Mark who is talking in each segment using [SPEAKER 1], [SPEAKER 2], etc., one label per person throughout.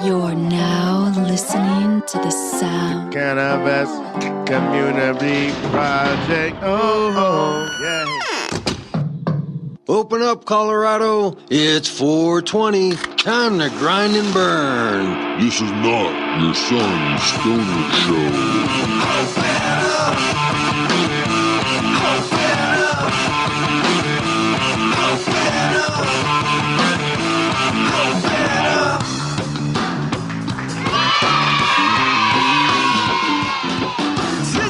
[SPEAKER 1] You're now listening to the sound.
[SPEAKER 2] Cannabis Community Project. Oh, yeah.
[SPEAKER 3] Open up, Colorado. It's 4:20. Time to grind and burn.
[SPEAKER 4] This is not your son's stoner show.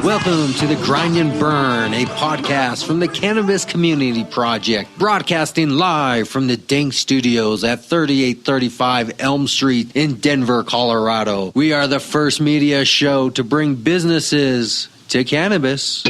[SPEAKER 3] Welcome to the Grind and Burn, a podcast from the Cannabis Community Project, broadcasting live from the Dank Studios at 3835 Elm Street in Denver, Colorado. We are the first media show to bring businesses to cannabis.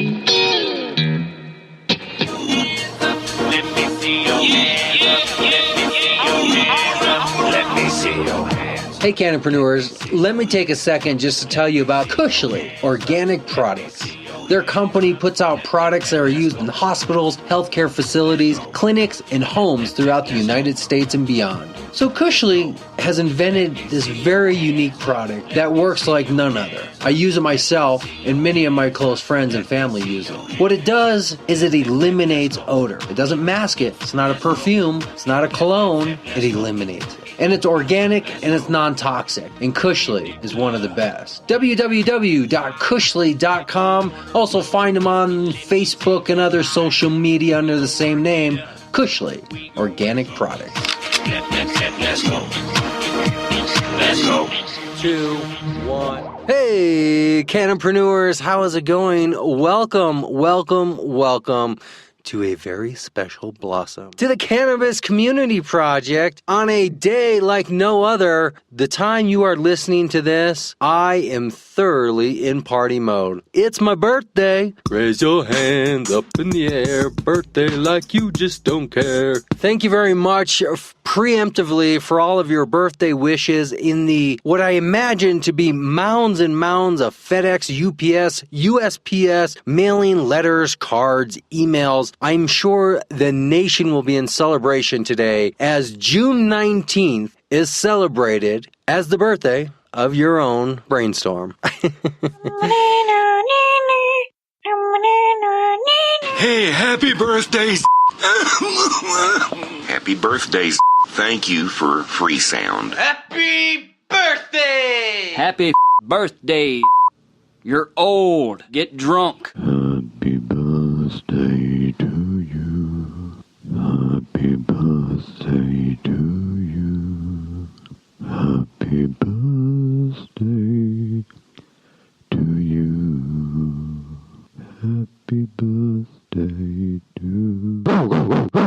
[SPEAKER 3] Hey, Cannapreneurs, let me take a second just to tell you about Cushly Organic Products. Their company puts out products that are used in hospitals, healthcare facilities, clinics, and homes throughout the United States and beyond. So Cushly has invented this very unique product that works like none other. I use it myself, and many of my close friends and family use it. What it does is it eliminates odor. It doesn't mask it. It's not a perfume. It's not a cologne. It eliminates it. And it's organic and it's non-toxic. And Cushly is one of the best. www.cushly.com. Also find them on Facebook and other social media under the same name, Cushly Organic Products.
[SPEAKER 5] Let's go. Let's go.
[SPEAKER 3] 2, 1. Hey, Cannapreneurs, how is it going? Welcome to a very special blossom to the Cannabis Community Project on a day like no other. The time you are listening to this, I am thoroughly in party mode. It's my birthday. Raise your hands up in the air. Birthday like you just don't care. Thank you very much preemptively for all of your birthday wishes in the what I imagine to be mounds and mounds of FedEx, UPS, USPS, mailing letters, cards, emails. I'm sure the nation will be in celebration today as June 19th is celebrated as the birthday of your own brainstorm.
[SPEAKER 5] Hey, happy birthdays. Happy birthdays. Thank you for free sound.
[SPEAKER 6] Happy birthday!
[SPEAKER 7] Happy birthday. You're old. Get drunk.
[SPEAKER 4] Happy birthday to you. Happy birthday to you. Happy birthday to you. Happy birthday to you.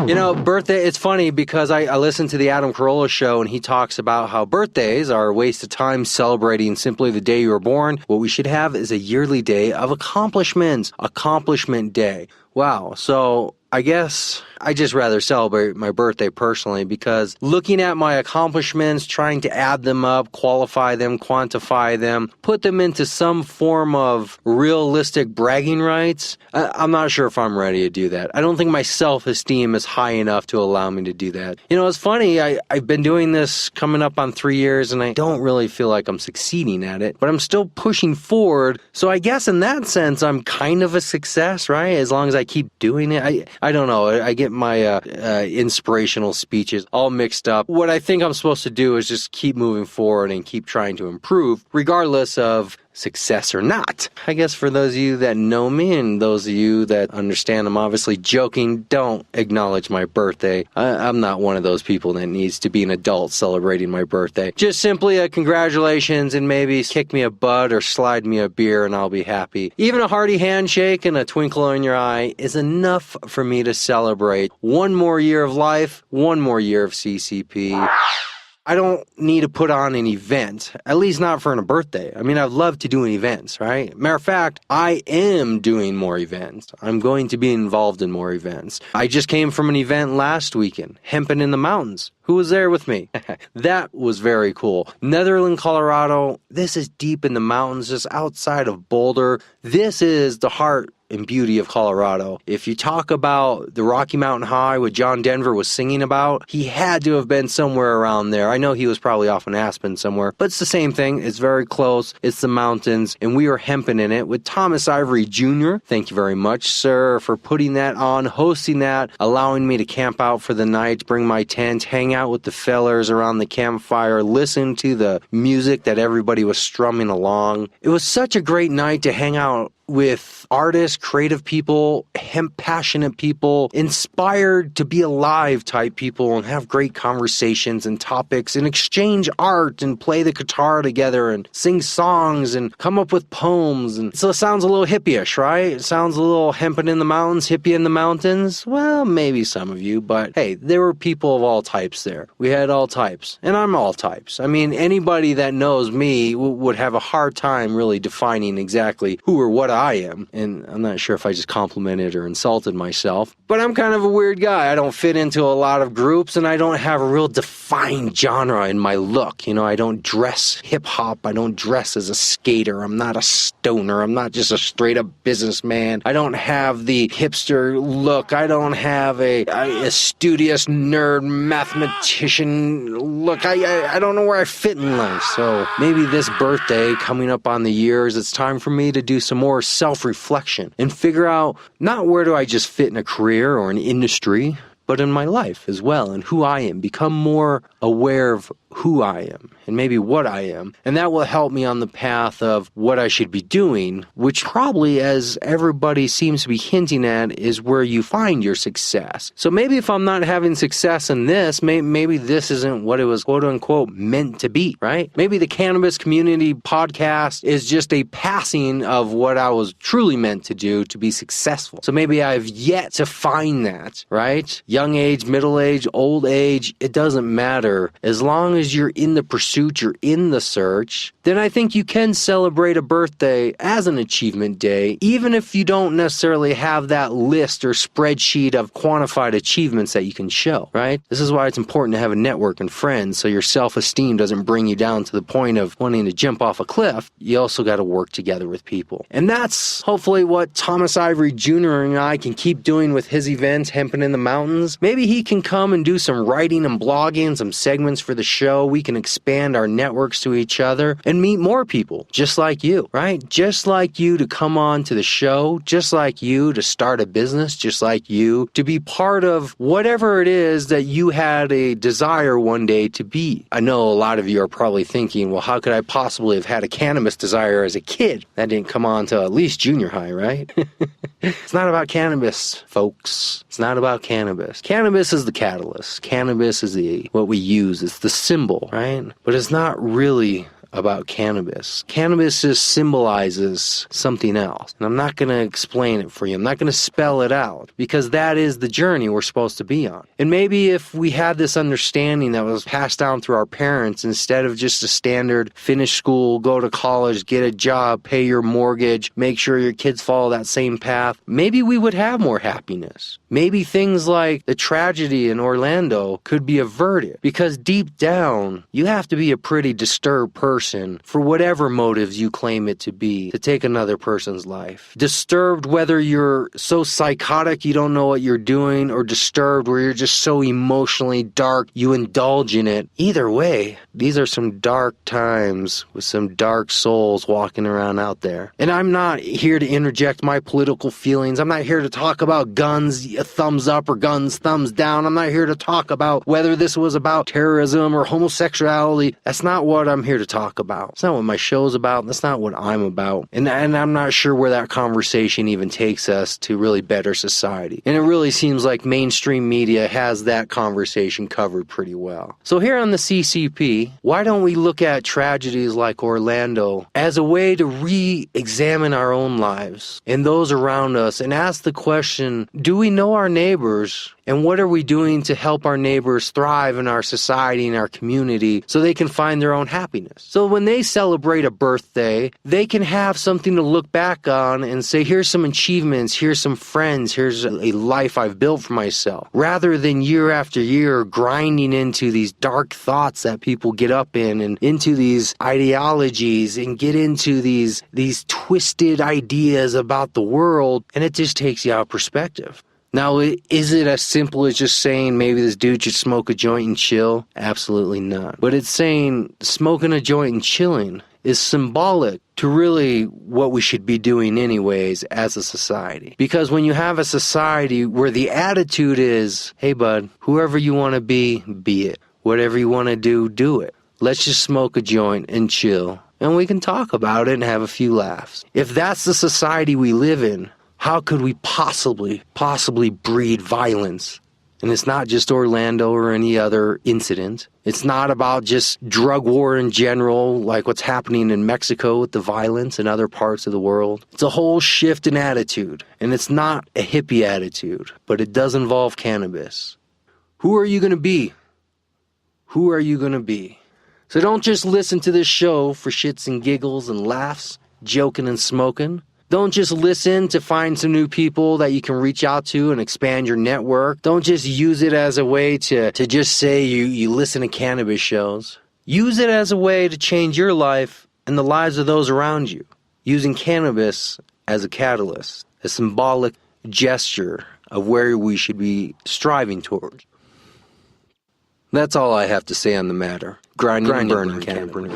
[SPEAKER 3] You know, birthday, it's funny because I listened to the Adam Carolla show and he talks about how birthdays are a waste of time celebrating simply the day you were born. What we should have is a yearly day of accomplishments, accomplishment day. Wow. So I guess I just rather celebrate my birthday personally because looking at my accomplishments, trying to add them up, qualify them, quantify them, put them into some form of realistic bragging rights, I'm not sure if I'm ready to do that. I don't think my self-esteem is high enough to allow me to do that. You know, it's funny, I've been doing this coming up on 3 years and I don't really feel like I'm succeeding at it, but I'm still pushing forward. So I guess in that sense, I'm kind of a success, right? As long as I keep doing it. I don't know. I get my inspirational speeches all mixed up. What I think I'm supposed to do is just keep moving forward and keep trying to improve, regardless of success or not. I guess for those of you that know me and those of you that understand I'm obviously joking, don't acknowledge my birthday. I'm not one of those people that needs to be an adult celebrating my birthday. Just simply a congratulations and maybe kick me a bud or slide me a beer and I'll be happy. Even a hearty handshake and a twinkle in your eye is enough for me to celebrate one more year of life, one more year of CCP. I don't need to put on an event, at least not for a birthday. I mean, I'd love to do events, right? Matter of fact, I am doing more events. I'm going to be involved in more events. I just came from an event last weekend, Hemping in the Mountains. Who was there with me? That was very cool. Netherland, Colorado. This is deep in the mountains, just outside of Boulder. This is the heart and beauty of Colorado. If you talk about the Rocky Mountain High, what John Denver was singing about, he had to have been somewhere around there. I know he was probably off in Aspen somewhere, but it's the same thing. It's very close. It's the mountains, and we are hemping in it with Thomas Ivory Jr. Thank you very much, sir, for putting that on, hosting that, allowing me to camp out for the night, bring my tent, hang out with the fellers around the campfire, listen to the music that everybody was strumming along. It was such a great night to hang out with artists, creative people, hemp passionate people, inspired to be alive type people, and have great conversations and topics and exchange art and play the guitar together and sing songs and come up with poems. And so it sounds a little hippie-ish, right? It sounds a little hemping in the mountains, hippie in the mountains. Well, maybe some of you, but hey, there were people of all types there. We had all types, and I'm all types. I mean, anybody that knows me would have a hard time really defining exactly who or what I am, and I'm not sure if I just complimented or insulted myself, but I'm kind of a weird guy. I don't fit into a lot of groups, and I don't have a real defined genre in my look. You know, I don't dress hip-hop. I don't dress as a skater. I'm not a stoner. I'm not just a straight-up businessman. I don't have the hipster look. I don't have a studious nerd mathematician look. I don't know where I fit in life, so maybe this birthday coming up on the years, it's time for me to do some more self-reflection and figure out not where do I just fit in a career or an industry, but in my life as well, and who I am. Become more aware of who I am and maybe what I am. And that will help me on the path of what I should be doing, which probably, as everybody seems to be hinting at, is where you find your success. So maybe if I'm not having success in this, maybe this isn't what it was quote unquote meant to be, right? Maybe the Cannabis Community Podcast is just a passing of what I was truly meant to do to be successful. So maybe I've yet to find that, right? Young age, middle age, old age, it doesn't matter. As long as you're in the pursuit, you're in the search, then I think you can celebrate a birthday as an achievement day, even if you don't necessarily have that list or spreadsheet of quantified achievements that you can show, right? This is why it's important to have a network and friends, so your self-esteem doesn't bring you down to the point of wanting to jump off a cliff. You also got to work together with people. And that's hopefully what Thomas Ivory Jr. and I can keep doing with his events, Hemping in the Mountains. Maybe he can come and do some writing and blogging, some segments for the show. We can expand our networks to each other and meet more people just like you, right? Just like you to come on to the show, just like you to start a business, just like you to be part of whatever it is that you had a desire one day to be. I know a lot of you are probably thinking, well, how could I possibly have had a cannabis desire as a kid? That didn't come on to at least junior high, right? It's not about cannabis, folks. It's not about cannabis. Cannabis is the catalyst. Cannabis is what we use. It's the symbol, right? But it's not really about cannabis. Cannabis just symbolizes something else. And I'm not going to explain it for you. I'm not going to spell it out, because that is the journey we're supposed to be on. And maybe if we had this understanding that was passed down through our parents, instead of just a standard finish school, go to college, get a job, pay your mortgage, make sure your kids follow that same path, maybe we would have more happiness. Maybe things like the tragedy in Orlando could be averted, because deep down, you have to be a pretty disturbed person for whatever motives you claim it to be, to take another person's life. Disturbed whether you're so psychotic you don't know what you're doing, or disturbed where you're just so emotionally dark you indulge in it. Either way, these are some dark times with some dark souls walking around out there. And I'm not here to interject my political feelings. I'm not here to talk about guns, thumbs up, or guns, thumbs down. I'm not here to talk about whether this was about terrorism or homosexuality. That's not what I'm here to talk about. It's not what my show's about. That's not what I'm about. And I'm not sure where that conversation even takes us to really better society. And it really seems like mainstream media has that conversation covered pretty well. So here on the CCP, why don't we look at tragedies like Orlando as a way to re-examine our own lives and those around us, and ask the question, do we know our neighbors And what are we doing to help our neighbors thrive in our society and our community so they can find their own happiness? So when they celebrate a birthday, they can have something to look back on and say, here's some achievements, here's some friends, here's a life I've built for myself. Rather than year after year grinding into these dark thoughts that people get up in and into these ideologies and get into these twisted ideas about the world, and it just takes you out of perspective. Now, is it as simple as just saying maybe this dude should smoke a joint and chill? Absolutely not. But it's saying smoking a joint and chilling is symbolic to really what we should be doing anyways as a society. Because when you have a society where the attitude is, hey bud, whoever you want to be it. Whatever you want to do it. Let's just smoke a joint and chill. And we can talk about it and have a few laughs. If that's the society we live in, how could we possibly breed violence? And it's not just Orlando or any other incident. It's not about just drug war in general, like what's happening in Mexico with the violence in other parts of the world. It's a whole shift in attitude. And it's not a hippie attitude, but it does involve cannabis. Who are you going to be? Who are you going to be? So don't just listen to this show for shits and giggles and laughs, joking and smoking. Don't just listen to find some new people that you can reach out to and expand your network. Don't just use it as a way to just say you listen to cannabis shows. Use it as a way to change your life and the lives of those around you, using cannabis as a catalyst, a symbolic gesture of where we should be striving towards. That's all I have to say on the matter. Grinding and burning cannabis.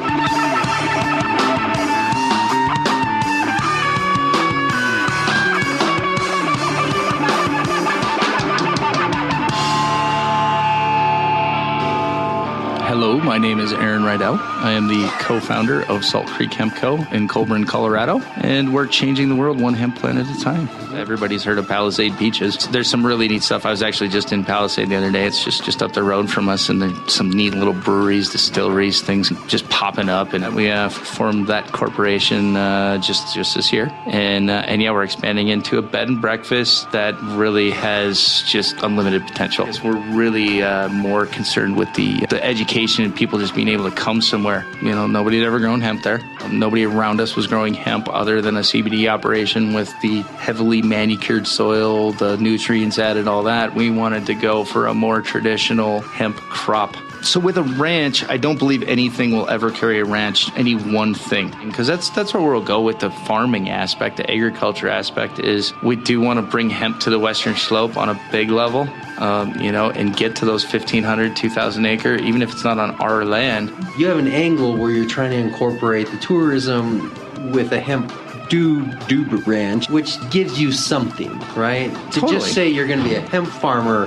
[SPEAKER 8] Hello, my name is Aaron Rydell. I am the co-founder of Salt Creek Hemp Co. in Colburn, Colorado, and we're changing the world one hemp plant at a time. Everybody's heard of Palisade Beaches. There's some really neat stuff. I was actually just in Palisade the other day. It's just up the road from us, and there's some neat little breweries, distilleries, things just popping up, and we formed that corporation just this year. And yeah, we're expanding into a bed and breakfast that really has just unlimited potential. We're really more concerned with the education and people just being able to come somewhere. You know, nobody had ever grown hemp there. Nobody around us was growing hemp other than a CBD operation with the heavily manicured soil, the nutrients added, all that. We wanted to go for a more traditional hemp crop. So with a ranch, I don't believe anything will ever carry a ranch, any one thing. Because that's where we'll go with the farming aspect, the agriculture aspect, is we do want to bring hemp to the Western Slope on a big level, and get to those 1,500, 2,000 acre, even if it's not on our land.
[SPEAKER 3] You have an angle where you're trying to incorporate the tourism with a hemp doob ranch, which gives you something, right? To
[SPEAKER 8] Totally.
[SPEAKER 3] just say you're going to be a hemp farmer,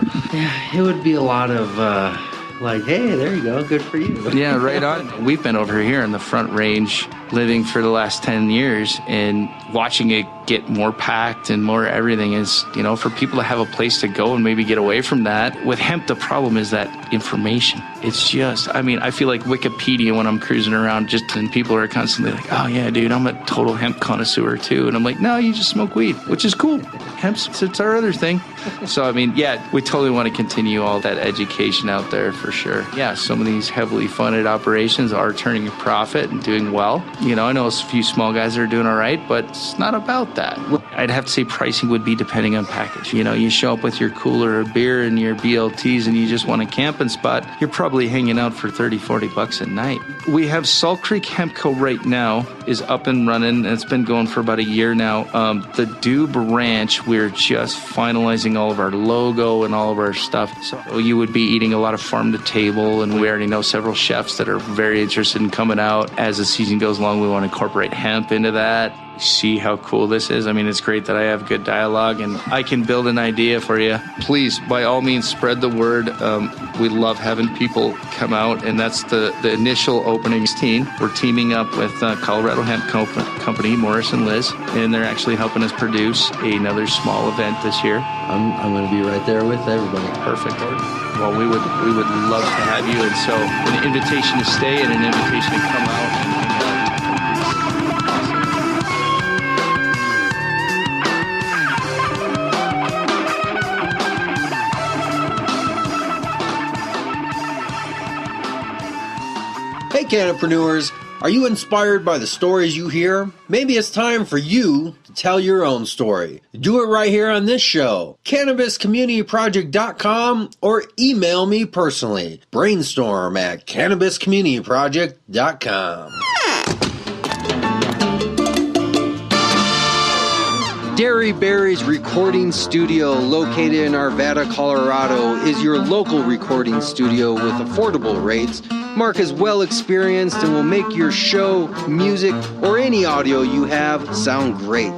[SPEAKER 3] it would be a lot of like, hey, there you go, good for you.
[SPEAKER 8] Yeah, right on. We've been over here in the Front Range living for the last 10 years and watching it get more packed and more everything is, for people to have a place to go and maybe get away from that. With hemp, the problem is that information. It's just, I feel like Wikipedia when I'm cruising around, and people are constantly like, oh yeah, dude, I'm a total hemp connoisseur too. And I'm like, no, you just smoke weed, which is cool. Hemp's, it's our other thing. So, yeah, we totally want to continue all that education out there for sure. Yeah, some of these heavily funded operations are turning a profit and doing well. I know a few small guys that are doing all right, but it's not about that. I'd have to say pricing would be depending on package. You show up with your cooler of beer and your BLTs and you just want a camping spot, you're probably hanging out for $30-40 a night. We have Salt Creek Hemp Co. right now is up and running, and it's been going for about a year now. The Doob Ranch, we're just finalizing all of our logo and all of our stuff. So you would be eating a lot of farm to table, and we already know several chefs that are very interested in coming out. As the season goes along, we want to incorporate hemp into that. See how cool this is. It's great that I have good dialogue and I can build an idea for you. Please, by all means, spread the word. We love having people come out, and that's the initial opening team. We're teaming up with Colorado Hemp Company, Morris and Liz, and they're actually helping us produce another small event this year.
[SPEAKER 3] I'm going to be right there with everybody.
[SPEAKER 8] Perfect. Well, we would love to have you, and so an invitation to stay and an invitation to come out and hang out.
[SPEAKER 3] Hey, Cannapreneurs! Are you inspired by the stories you hear? Maybe it's time for you to tell your own story. Do it right here on this show, CannabisCommunityProject.com, or email me personally, brainstorm at CannabisCommunityProject.com. Dairy Berry's recording studio, located in Arvada, Colorado, is your local recording studio with affordable rates. Mark is well experienced and will make your show, music, or any audio you have sound great.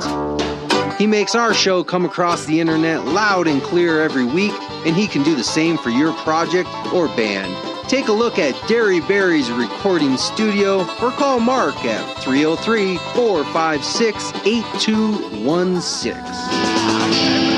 [SPEAKER 3] He makes our show come across the internet loud and clear every week, and he can do the same for your project or band. Take a look at Dairy Berry's recording studio or call Mark at 303-456-8216.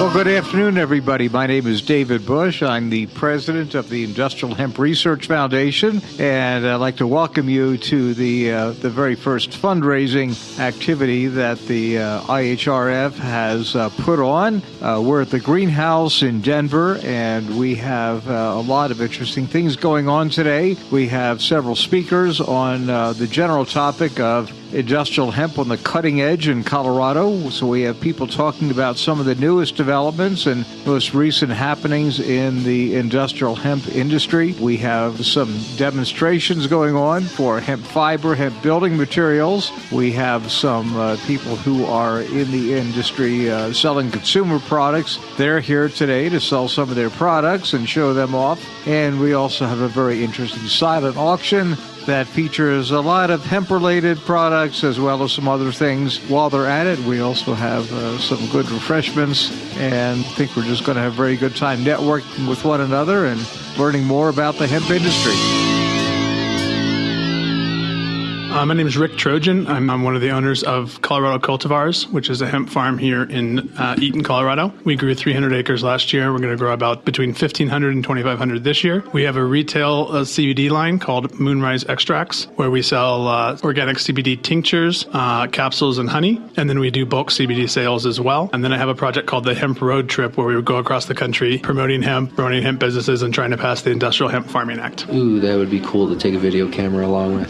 [SPEAKER 9] Well, good afternoon, everybody. My name is David Bush. I'm the president of the Industrial Hemp Research Foundation, and I'd like to welcome you to the very first fundraising activity that the IHRF has put on. We're at the Greenhouse in Denver, and we have a lot of interesting things going on today. We have several speakers on the general topic of industrial hemp on the cutting edge in Colorado. So we have people talking about some of the newest developments and most recent happenings in the industrial hemp industry. We have some demonstrations going on for hemp fiber, hemp building materials. We have some people who are in the industry selling consumer products. They're here today to sell some of their products and show them off. And we also have a very interesting silent auction that features a lot of hemp-related products as well as some other things. While they're at it, we also have some good refreshments, and I think we're just going to have a very good time networking with one another and learning more about the hemp industry.
[SPEAKER 10] My name is Rick Trojan. I'm one of the owners of Colorado Cultivars, which is a hemp farm here in Eaton, Colorado. We grew 300 acres last year. We're going to grow about between 1,500 and 2,500 this year. We have a retail CBD line called Moonrise Extracts, where we sell organic CBD tinctures, capsules, and honey. And then we do bulk CBD sales as well. And then I have a project called the Hemp Road Trip, where we would go across the country promoting hemp businesses, and trying to pass the Industrial Hemp Farming Act.
[SPEAKER 3] Ooh, that would be cool to take a video camera along with.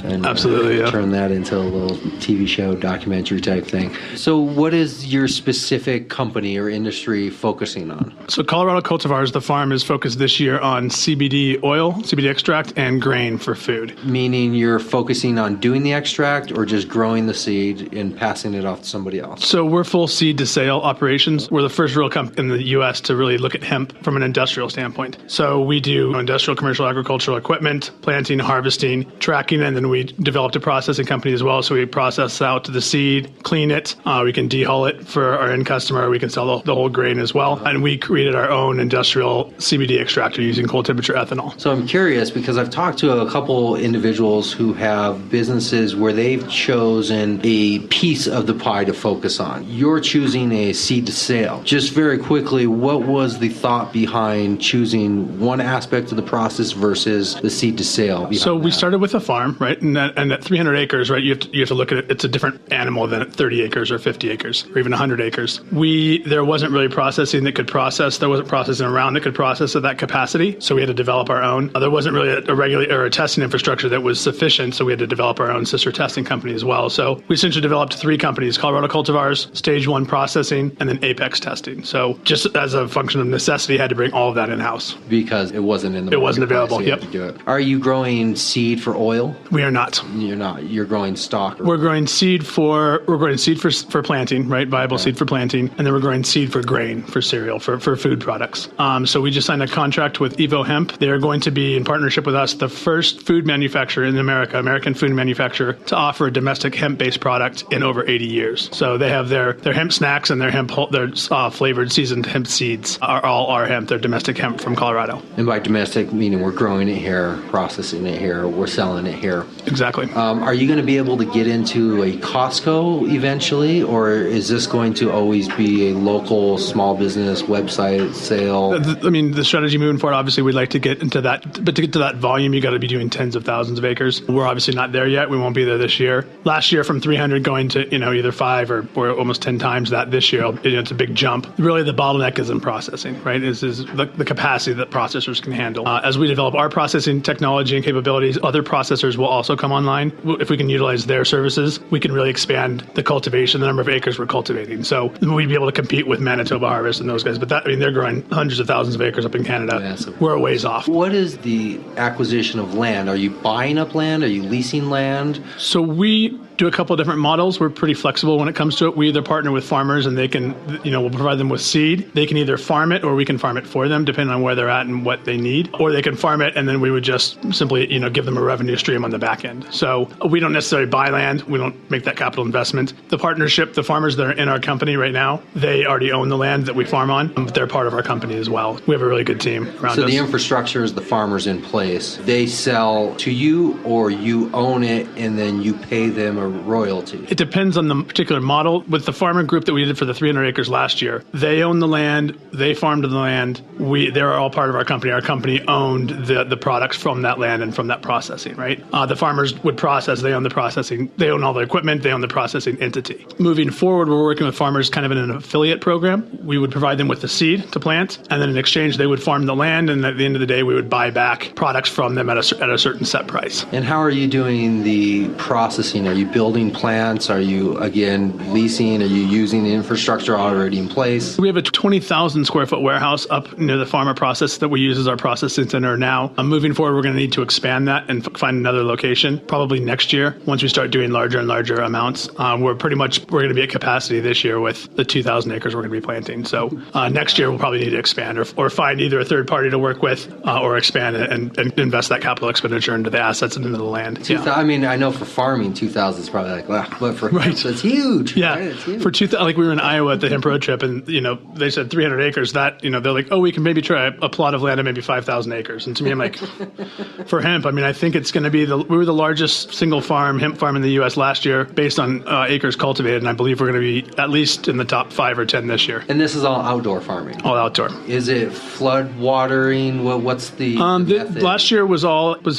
[SPEAKER 3] And,
[SPEAKER 10] absolutely. Yeah.
[SPEAKER 3] Turn that into a little TV show, documentary type thing. So what is your specific company or industry focusing on?
[SPEAKER 10] So Colorado Cultivars, the farm, is focused this year on CBD oil, CBD extract, and grain for food.
[SPEAKER 3] Meaning you're focusing on doing the extract or just growing the seed and passing it off to somebody else?
[SPEAKER 10] So we're full seed to sale operations. We're the first real company in the U.S. to really look at hemp from an industrial standpoint. So we do industrial, commercial, agricultural equipment, planting, harvesting, tracking, and then we developed a processing company as well. So we process out the seed, clean it. We can dehull it for our end customer. We can sell the whole grain as well. And we created our own industrial CBD extractor using cold temperature ethanol.
[SPEAKER 3] So I'm curious because I've talked to a couple individuals who have businesses where they've chosen a piece of the pie to focus on. You're choosing a seed to sale. Just very quickly, what was the thought behind choosing one aspect of the process versus the seed to sale?
[SPEAKER 10] So we started with a farm, right? And at 300 acres, right, you have to look at it. It's a different animal than at 30 acres or 50 acres or even 100 acres. There wasn't really processing that could process. There wasn't processing around that could process at that capacity. So we had to develop our own. There wasn't really a regular or a testing infrastructure that was sufficient. So we had to develop our own sister testing company as well. So we essentially developed 3 companies: Colorado Cultivars, Stage 1 Processing, and then Apex Testing. So just as a function of necessity, had to bring all of that in-house.
[SPEAKER 3] Because it wasn't in the
[SPEAKER 10] It wasn't available,
[SPEAKER 3] so
[SPEAKER 10] yep.
[SPEAKER 3] Do it. Are you growing seed for oil?
[SPEAKER 10] We are not.
[SPEAKER 3] You're not. You're growing stock.
[SPEAKER 10] We're growing seed for planting, right? Viable seed for planting, and then we're growing seed for grain, for cereal, for food products. So we just signed a contract with Evo Hemp. They're going to be in partnership with us, the first food manufacturer in America, American food manufacturer, to offer a domestic hemp-based product in over 80 years. So they have their hemp snacks and their flavored seasoned hemp seeds are all our hemp. They're domestic hemp from Colorado.
[SPEAKER 3] And by domestic, meaning we're growing it here, processing it here, we're selling it here.
[SPEAKER 10] Exactly.
[SPEAKER 3] Are you going to be able to get into a Costco eventually, or is this going to always be a local small business website sale?
[SPEAKER 10] I mean, the strategy moving forward, obviously, we'd like to get into that, but to get to that volume, you got to be doing tens of thousands of acres. We're obviously not there yet. We won't be there this year. Last year, from 300 going to either 5 or almost 10 times that this year, it's a big jump. Really, the bottleneck is in processing, right? Is the capacity that processors can handle. As we develop our processing technology and capabilities, other processors will also come online. If we can utilize their services, we can really expand the cultivation, the number of acres we're cultivating. So we'd be able to compete with Manitoba Harvest and those guys. But they're growing hundreds of thousands of acres up in Canada.
[SPEAKER 3] Massive.
[SPEAKER 10] We're a ways off.
[SPEAKER 3] What is the acquisition of land? Are you buying up land? Are you leasing land?
[SPEAKER 10] So we do a couple of different models. We're pretty flexible when it comes to it. We either partner with farmers and they can, we'll provide them with seed. They can either farm it or we can farm it for them, depending on where they're at and what they need. Or they can farm it and then we would just simply, give them a revenue stream on the back end. So we don't necessarily buy land. We don't make that capital investment. The partnership, the farmers that are in our company right now, they already own the land that we farm on, but they're part of our company as well. We have a really good team around us.
[SPEAKER 3] So the infrastructure is the farmers in place. They sell to you or you own it and then you pay them a royalty?
[SPEAKER 10] It depends on the particular model. With the farmer group that we did for the 300 acres last year, they own the land, they farmed the land. They're all part of our company. Our company owned the products from that land and from that processing, right? The farmers would process, they own the processing, they own all the equipment, they own the processing entity. Moving forward, we're working with farmers kind of in an affiliate program. We would provide them with the seed to plant, and then in exchange, they would farm the land, and at the end of the day, we would buy back products from them at a certain set price.
[SPEAKER 3] And how are you doing the processing? Are you building plants? Are you, again, leasing? Are you using the infrastructure already in place?
[SPEAKER 10] We have a 20,000 square foot warehouse up near the farmer process that we use as our processing center now. Moving forward, we're going to need to expand that and find another location, probably next year, once we start doing larger and larger amounts. We're going to be at capacity this year with the 2,000 acres we're going to be planting. So next year, we'll probably need to expand or find either a third party to work with or expand and invest that capital expenditure into the assets and into the land. Yeah.
[SPEAKER 3] I mean, I know for farming, 2,000 is probably like, wow, but for hemp, it's huge.
[SPEAKER 10] Yeah.
[SPEAKER 3] Right? It's huge.
[SPEAKER 10] For like we were in Iowa at the hemp road trip and, they said 300 acres that, they're like, oh, we can maybe try a plot of land of maybe 5,000 acres. And to me, I'm like, for hemp, I mean, I think it's going to be we were the largest single hemp farm in the U.S. last year based on acres cultivated. And I believe we're going to be at least in the top 5 or 10 this year.
[SPEAKER 3] And this is all outdoor farming?
[SPEAKER 10] All outdoor.
[SPEAKER 3] Is it flood watering? What's the method?
[SPEAKER 10] Last year was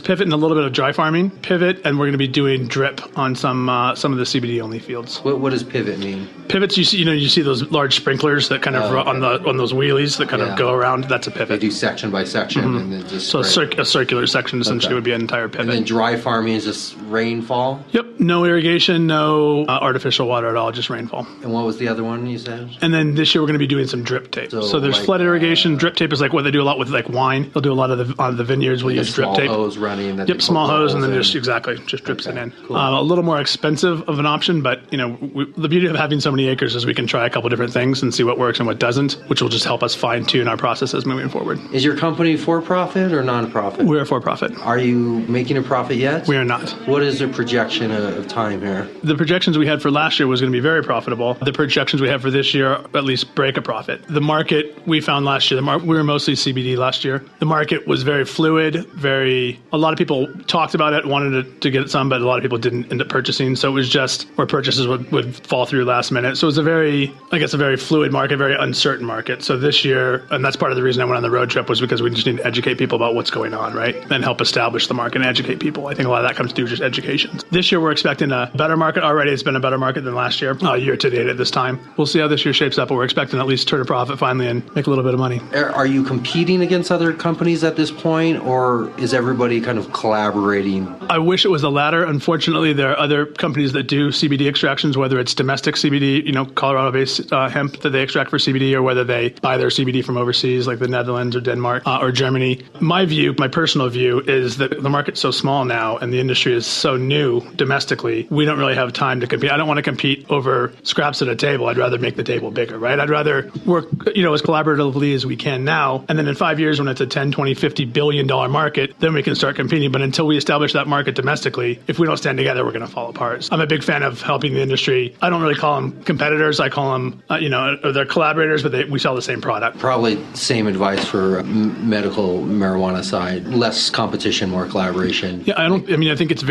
[SPEAKER 10] pivot and a little bit of dry farming. Pivot, and we're going to be doing drip on some of the CBD only fields.
[SPEAKER 3] What does pivot mean?
[SPEAKER 10] Pivots, you see those large sprinklers that kind of on those wheelies that kind of go around. That's a pivot.
[SPEAKER 3] They do section by section and then just
[SPEAKER 10] a circular section essentially would be an entire pivot.
[SPEAKER 3] And then dry farming is just rainfall?
[SPEAKER 10] Yep. No irrigation, no artificial water at all, just rainfall.
[SPEAKER 3] And what was the other one you said?
[SPEAKER 10] And then this year we're going to be doing some drip tape. So there's flood irrigation. Drip tape is like what they do a lot with like wine. They'll do a lot of the vineyards. We'll use drip tape.
[SPEAKER 3] Small hose running.
[SPEAKER 10] Yep, small hose and then just drips it in. Cool. A little more expensive of an option, but the beauty of having so many acres is we can try a couple different things and see what works and what doesn't, which will just help us fine tune our processes moving forward.
[SPEAKER 3] Is your company for profit or non-profit?
[SPEAKER 10] We're for profit.
[SPEAKER 3] Are you making a profit yet?
[SPEAKER 10] We are not.
[SPEAKER 3] What is the projection of time here?
[SPEAKER 10] The projections we had for last year was going to be very profitable. The projections we have for this year at least break a profit. The market we found last year, we were mostly CBD last year. The market was very fluid, a lot of people talked about it, wanted to get some, but a lot of people didn't end up purchasing. So it was just where purchases would fall through last minute. So it was a very fluid market, very uncertain market. So this year, and that's part of the reason I went on the road trip, was because we just need to educate people about what's going on, right? And help establish the market and educate people. I think a lot of that comes to just education. This year, we're expecting a better market already. It's been a better market than last year, year to date at this time. We'll see how this year shapes up, but we're expecting at least turn a profit finally and make a little bit of money.
[SPEAKER 3] Are you competing against other companies at this point, or is everybody kind of collaborating?
[SPEAKER 10] I wish it was the latter. Unfortunately, there are other companies that do CBD extractions, whether it's domestic CBD, Colorado-based hemp that they extract for CBD, or whether they buy their CBD from overseas, like the Netherlands or Denmark or Germany. My personal view, is that the market's so small now and the industry is so new domestically, we don't really have time to compete. I don't want to compete over scraps at a table. I'd rather make the table bigger, right? I'd rather work, as collaboratively as we can now. And then in 5 years, when it's a 10, 20, $50 billion market, then we can start competing. But until we establish that market domestically, if we don't stand together, we're going to fall fall apart. I'm a big fan of helping the industry. I don't really call them competitors. I call them, they're collaborators, but we sell the same product.
[SPEAKER 3] Probably same advice for medical marijuana side. Less competition, more collaboration.
[SPEAKER 10] Yeah, I think it's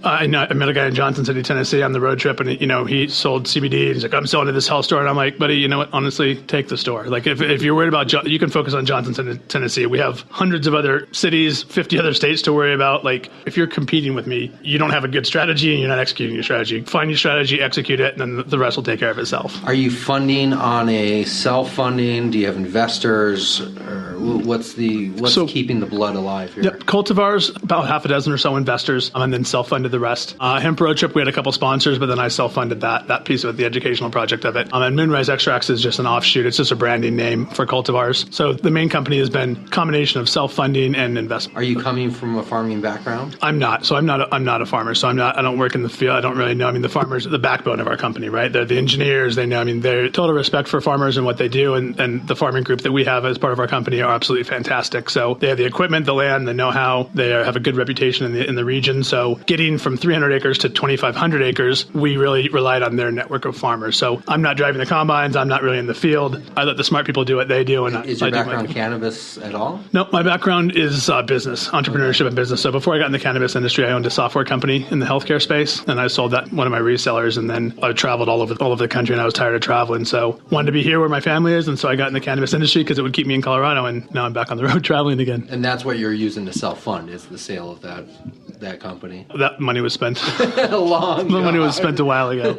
[SPEAKER 10] I met a guy in Johnson City, Tennessee on the road trip, and he sold CBD. And he's like, I'm selling to this health store. And I'm like, buddy, you know what? Honestly, take the store. Like, if you're worried about, you can focus on Johnson City, Tennessee. We have hundreds of other cities, 50 other states to worry about. Like, if you're competing with me, you don't have a good strategy and you're not executing your strategy. Find your strategy, execute it, and then the rest will take care of itself.
[SPEAKER 3] Are you funding on a self-funding? Do you have investors? Or what's keeping the blood alive here?
[SPEAKER 10] Yep, cultivars, about half a dozen or so investors, and then self-funded the rest. Hemp Road Trip, we had a couple sponsors, but then I self-funded that piece of it, the educational project of it. And Moonrise Extracts is just an offshoot. It's just a branding name for cultivars. So the main company has been a combination of self-funding and investment.
[SPEAKER 3] Are you coming from a farming background?
[SPEAKER 10] I'm not. So I'm not a farmer. So I don't work in the field. I don't really know. I mean, the farmers are the backbone of our company, right? They're the engineers. They know. I mean, they're total respect for farmers and what they do. And the farming group that we have as part of our company are absolutely fantastic. So they have the equipment, the land, the know-how. They have a good reputation in the region. So getting from 300 acres to 2,500 acres, we really relied on their network of farmers. So I'm not driving the combines. I'm not really in the field. I let the smart people do what they do. And
[SPEAKER 3] is your background cannabis at all?
[SPEAKER 10] No, my background is business, entrepreneurship and business. So before I got in the cannabis industry, I owned a software company in the healthcare space, and I sold that one of my resellers. And then I traveled all over the country, and I was tired of traveling. So wanted to be here where my family is, and so I got in the cannabis industry because it would keep me in Colorado. And now I'm back on the road traveling again.
[SPEAKER 3] And that's what you're using to self-fund is the sale of that company.
[SPEAKER 10] That money was spent
[SPEAKER 3] long.
[SPEAKER 10] The money was spent a while ago.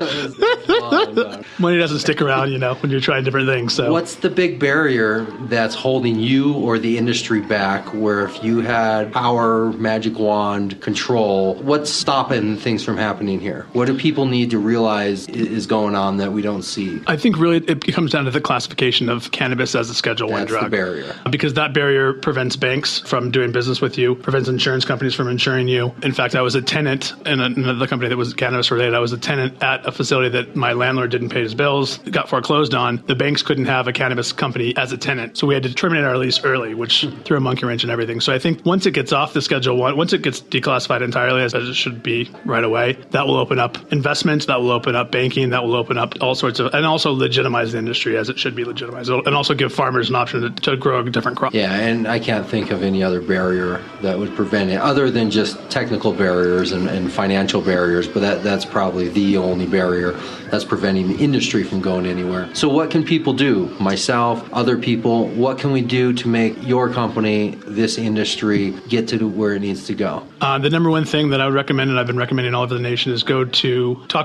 [SPEAKER 10] Money doesn't stick around, when you're trying different things. So
[SPEAKER 3] what's the big barrier that's holding you or the industry back? Where if you had power, magic wand, control, what's stopping things from happening here? What do people need to realize is going on that we don't see?
[SPEAKER 10] I think really it comes down to the classification of cannabis as a Schedule I drug.
[SPEAKER 3] That's the barrier.
[SPEAKER 10] Because that barrier prevents banks from doing business with you, prevents insurance companies from insuring you. In fact, I was a tenant in another company that was cannabis related. I was a tenant at a facility that my landlord didn't pay his bills, got foreclosed on. The banks couldn't have a cannabis company as a tenant. So we had to terminate our lease early, which threw a monkey wrench and everything. So I think once it gets off the Schedule I, once it gets declassified entirely, as it should be right away, that will open up investments, that will open up banking, that will open up all sorts of, and also legitimize the industry as it should be legitimized, and also give farmers an option to grow a different crop.
[SPEAKER 3] Yeah, and I can't think of any other barrier that would prevent it, other than just technical barriers and financial barriers, but that's probably the only barrier that's preventing the industry from going anywhere. So what can people do? Myself, other people, what can we do to make your company, this industry, get to where it needs to go?
[SPEAKER 10] The number one thing that I would recommend, and I've been recommending all over the nation, is talk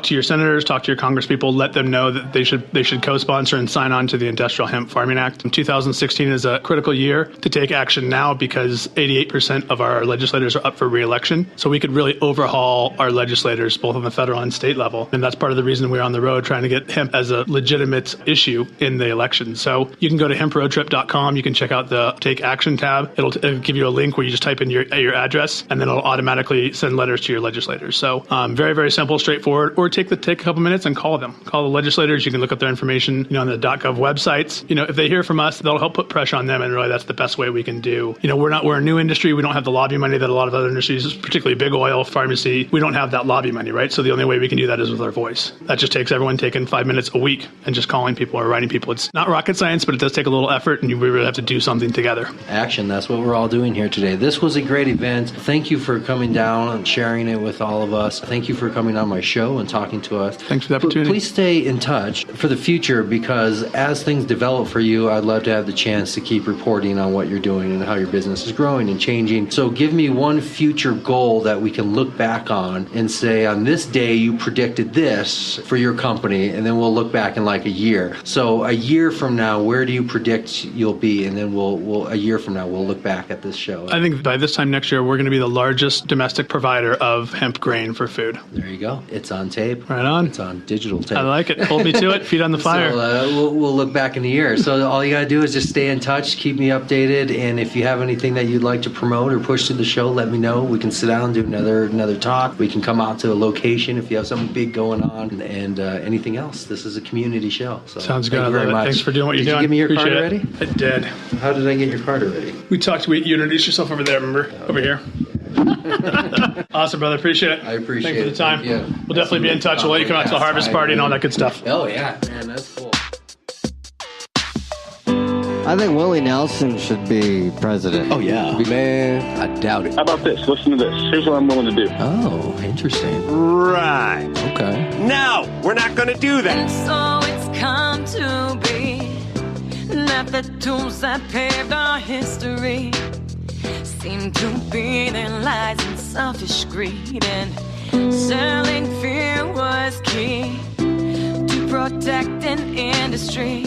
[SPEAKER 10] to your senators, talk to your congresspeople, let them know that they should co-sponsor and sign on to the Industrial Hemp Farming Act. 2016 is a critical year to take action now because 88% of our legislators are up for re-election. So we could really overhaul our legislators both on the federal and state level. And that's part of the reason we're on the road trying to get hemp as a legitimate issue in the election. So you can go to hemproadtrip.com. You can check out the Take Action tab. It'll give you a link where you just type in your address, and then it'll automatically send letters to your legislators. So very, very simple, straightforward. Or take a couple minutes and call them. Call the legislators. You can look up their information on the .gov websites. If they hear from us, that'll help put pressure on them, and really that's the best way we can do. We're a new industry. We don't have the lobby money that a lot of other industries, particularly big oil, pharmacy, we don't have that lobby money, right? So the only way we can do that is with our voice. That just takes everyone taking 5 minutes a week and just calling people or writing people. It's not rocket science, but it does take a little effort, and we really have to do something together.
[SPEAKER 3] Action, that's what we're all doing here today. This was a great event. Thank you for coming down and sharing it with all of us. Thank you for coming on my show and talking to us.
[SPEAKER 10] Thanks for the opportunity.
[SPEAKER 3] Please stay in touch for the future, because as things develop for you, I'd love to have the chance to keep reporting on what you're doing and how your business is growing and changing. So give me one future goal that we can look back on and say, on this day you predicted this for your company, and then we'll look back in like a year. So a year from now, where do you predict you'll be? And then a year from now, we'll look back at this show.
[SPEAKER 10] I think by this time next year, we're going to be the largest domestic provider of hemp grain for food.
[SPEAKER 3] There you go. It's on tape.
[SPEAKER 10] Right on.
[SPEAKER 3] It's on digital tape.
[SPEAKER 10] I like it. Hold me to it. Feet on the fire.
[SPEAKER 3] So we'll look back in a year. So all you got to do is just stay in touch, keep me updated, and if you have anything that you'd like to promote or push to the show, let me know. We can sit down and do another talk. We can come out to a location if you have something big going on, and anything else. This is a community show. So
[SPEAKER 10] sounds good.
[SPEAKER 3] Thank you very much.
[SPEAKER 10] Thanks for doing what you're doing.
[SPEAKER 3] Did you give me your
[SPEAKER 10] Appreciate
[SPEAKER 3] card already?
[SPEAKER 10] I did.
[SPEAKER 3] How did I get your card already?
[SPEAKER 10] You introduced yourself over there, remember? Over here. Awesome, brother. Appreciate it.
[SPEAKER 3] I appreciate
[SPEAKER 10] Thanks for the time.
[SPEAKER 3] it. Thank you.
[SPEAKER 10] We'll definitely be in touch. We'll let you come out to the harvest party and all that good stuff.
[SPEAKER 3] Oh, yeah. Man, that's cool.
[SPEAKER 11] I think Willie Nelson should be president.
[SPEAKER 3] Oh, yeah. Man, I doubt it.
[SPEAKER 12] How about this? Listen to this. Here's what I'm willing to do.
[SPEAKER 3] Oh, interesting.
[SPEAKER 13] Right.
[SPEAKER 3] Okay.
[SPEAKER 13] No, we're not going to do that.
[SPEAKER 14] And so it's come to be that the tools that paved our history seem to be their lies and selfish greed, and selling fear was key to protect an industry,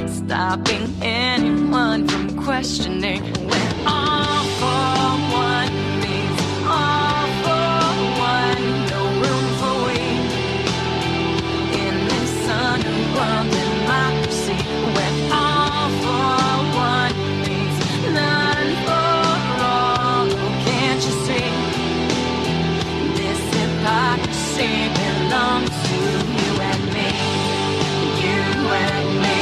[SPEAKER 14] stopping anyone from questioning when all for one means all for one. No room for we in this underworld democracy when all for one means none for all. Oh, can't you see this hypocrisy belongs to you and me, you and me.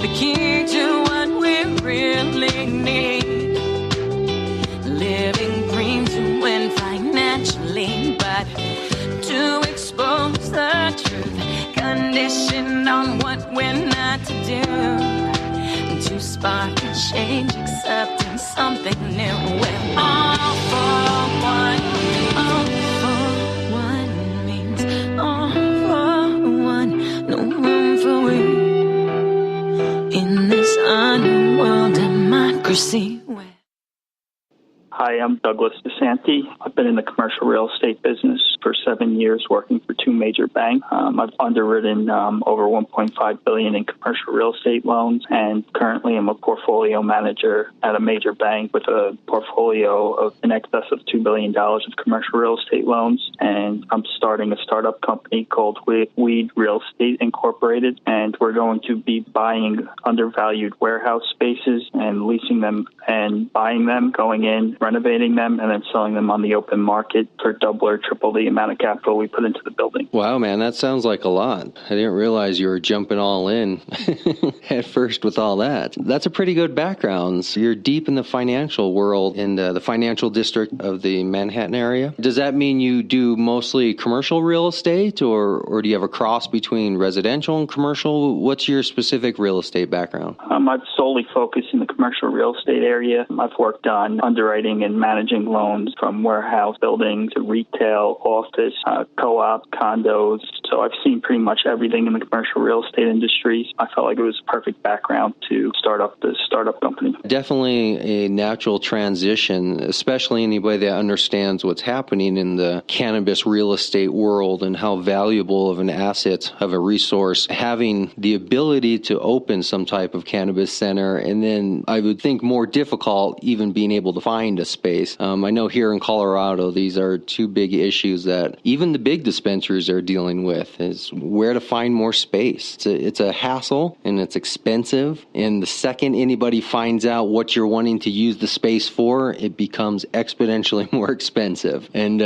[SPEAKER 14] The key to what we really need, living green to win financially, but to expose the truth, conditioned on what we're not to do, to spark a change, accepting something new. We're all for one, all for one means all for one, no room for we in this underworld democracy.
[SPEAKER 15] Hi, I'm Douglas DeSanti. I've been in the commercial real estate business for 7 years, working for two major banks. I've underwritten over $1.5 billion in commercial real estate loans, and currently I'm a portfolio manager at a major bank with a portfolio of in excess of $2 billion of commercial real estate loans. And I'm starting a startup company called Weed Real Estate Incorporated, and we're going to be buying undervalued warehouse spaces and leasing them and buying them, going in, renovating them, and then selling them on the open market for double or triple the amount of capital we put into the building.
[SPEAKER 3] Wow, man, that sounds like a lot. I didn't realize you were jumping all in at first with all that. That's a pretty good background. So you're deep in the financial world in the financial district of the Manhattan area. Does that mean you do mostly commercial real estate, or do you have a cross between residential and commercial? What's your specific real estate background?
[SPEAKER 15] I've solely focused in the commercial real estate area. I've worked on underwriting and managing loans from warehouse buildings to retail, office, co-op, condos. So I've seen pretty much everything in the commercial real estate industry. I felt like it was a perfect background to start up this startup company. Definitely
[SPEAKER 3] a natural transition, especially anybody that understands what's happening in the cannabis real estate world and how valuable of an asset, of a resource, having the ability to open some type of cannabis center, and then I would think more difficult even being able to find a space. I know here in Colorado, these are two big issues that even the big dispensaries are dealing with, is where to find more space. It's a hassle and it's expensive. And the second anybody finds out what you're wanting to use the space for, it becomes exponentially more expensive. And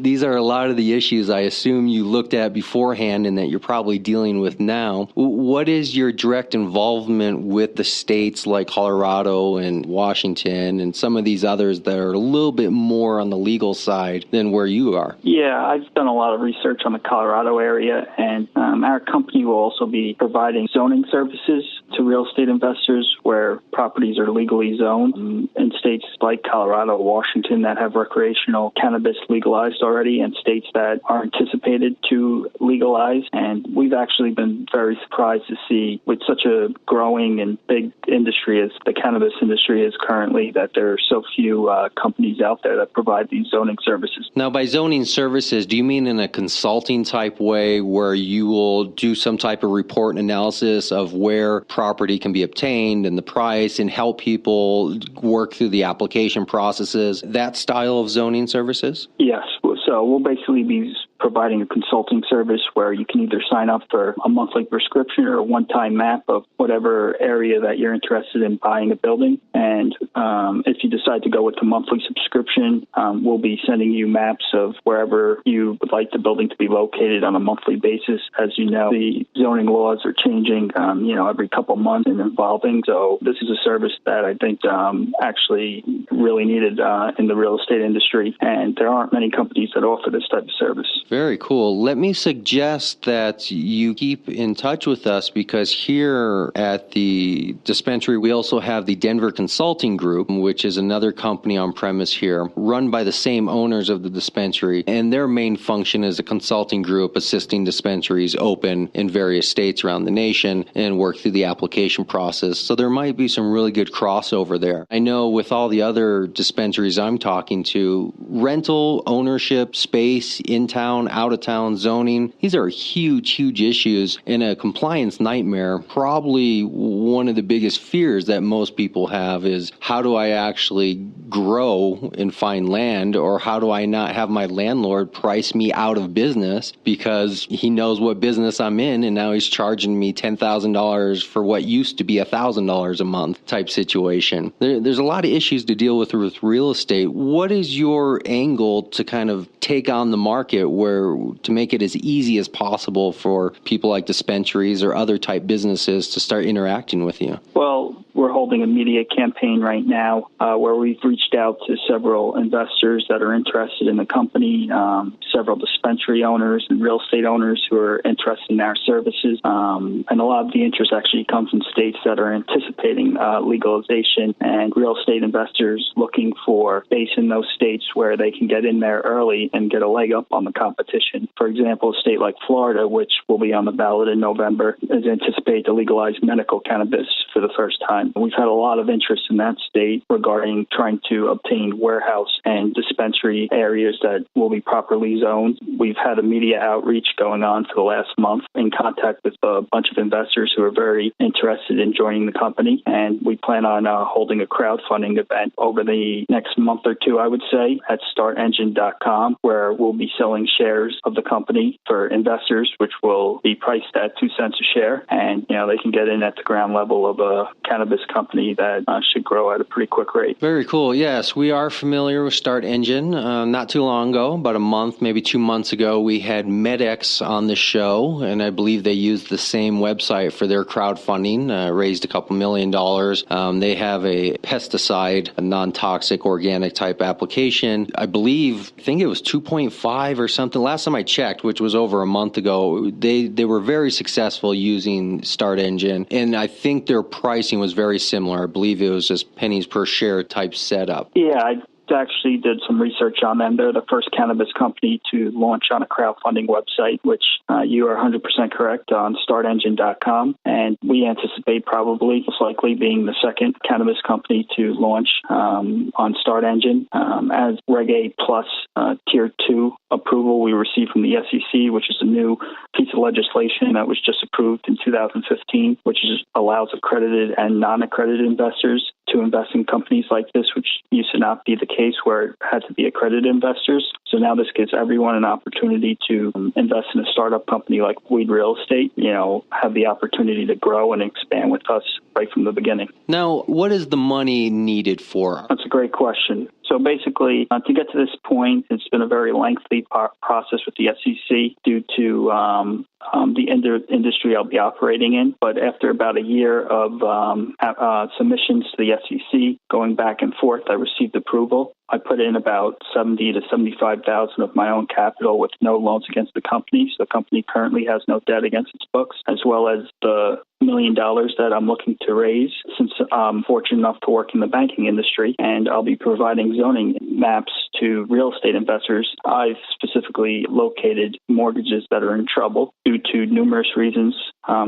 [SPEAKER 3] these are a lot of the issues I assume you looked at beforehand and that you're probably dealing with now. What is your direct involvement with the states like Colorado and Washington and some of these others that are a little bit more on the legal side than where you are? Yeah, I've done a lot of research on the Colorado area, and our company will also be providing zoning services to real estate investors where properties are legally zoned in states like Colorado, Washington that have recreational cannabis legalized already, and states that are anticipated to legalize. And we've actually been very surprised to see, with such a growing and big industry as the cannabis industry is currently, that there are so few companies out there that provide these zoning services. Now, by zoning services, do you mean in a consulting type way where you will do some type of report and analysis of where property can be obtained and the price and help people work through the application processes, that style of zoning services? Yes. So we'll basically be
[SPEAKER 15] providing a consulting service where you can either sign up for a monthly prescription or a one-time map of whatever area that you're interested in buying a building. And if you decide to go with the monthly subscription, we'll be sending you maps of wherever you would like the building to be located on a monthly basis. As you know, the zoning laws are changing, every couple months and evolving. So this is a service that I think actually really needed in the real estate industry. And there aren't many companies that offer this type of service.
[SPEAKER 3] Very cool. Let me suggest that you keep in touch with us, because here at the dispensary, we also have the Denver Consulting Group, which is another company on premise here, run by the same owners of the dispensary. And their main function is a consulting group assisting dispensaries open in various states around the nation and work through the application process. So there might be some really good crossover there. I know with all the other dispensaries I'm talking to, rental, ownership, space, in town, out of town, zoning, these are huge, huge issues and a compliance nightmare. Probably one of the biggest fears that most people have is, how do I actually grow and find land, or how do I not have my landlord price me out of business because he knows what business I'm in and now he's charging me $10,000 for what used to be $1,000 a month type situation. There's a lot of issues to deal with real estate. What is your angle to kind of take on the market to make it as easy as possible for people like dispensaries or other type businesses to start interacting with you?
[SPEAKER 15] Well, we're holding a media campaign right now where we've reached out to several investors that are interested in the company, several dispensary owners and real estate owners who are interested in our services. And a lot of the interest actually comes from states that are anticipating legalization, and real estate investors looking for space in those states where they can get in there early and get a leg up on the competition. For example, a state like Florida, which will be on the ballot in November, is anticipated to legalize medical cannabis for the first time. We've had a lot of interest in that state regarding trying to obtain warehouse and dispensary areas that will be properly zoned. We've had a media outreach going on for the last month, in contact with a bunch of investors who are very interested in joining the company. And we plan on holding a crowdfunding event over the next month or two, I would say, at startengine.com, where we'll be selling shares of the company for investors, which will be priced at 2 cents a share. And, they can get in at the ground level of a cannabis company that should grow at a pretty quick rate.
[SPEAKER 3] Very cool. Yes, we are familiar with Start Engine. Not too long ago, about a month, maybe 2 months ago, we had MedX on the show, and I believe they used the same website for their crowdfunding, raised a couple $1 million. They have a pesticide, a non-toxic organic type application. I think it was 2.5 or something. Last time I checked, which was over a month ago, they were very successful using Start Engine, and I think their pricing was very similar. I believe it was just pennies per share type setup.
[SPEAKER 15] Yeah, I actually did some research on them. They're the first cannabis company to launch on a crowdfunding website, which you are 100% correct, on startengine.com. And we anticipate probably, most likely, being the second cannabis company to launch on Start Engine. As Reg A Plus Tier 2 approval we received from the SEC, which is a new piece of legislation that was just approved in 2015, which allows accredited and non-accredited investors to invest in companies like this, which used to not be the case, where it had to be accredited investors. So now this gives everyone an opportunity to invest in a startup company like Weed Real Estate, have the opportunity to grow and expand with us right from the beginning.
[SPEAKER 3] Now, what is the money needed for?
[SPEAKER 15] That's a great question. So basically, to get to this point, it's been a very lengthy process with the SEC due to the industry I'll be operating in. But after about a year of submissions to the SEC, going back and forth, I received approval. I put in about $70,000 to $75,000 of my own capital with no loans against the company. So the company currently has no debt against its books, as well as the $1 million that I'm looking to raise, since I'm fortunate enough to work in the banking industry, and I'll be providing zoning maps to real estate investors. I've specifically located mortgages that are in trouble due to numerous reasons.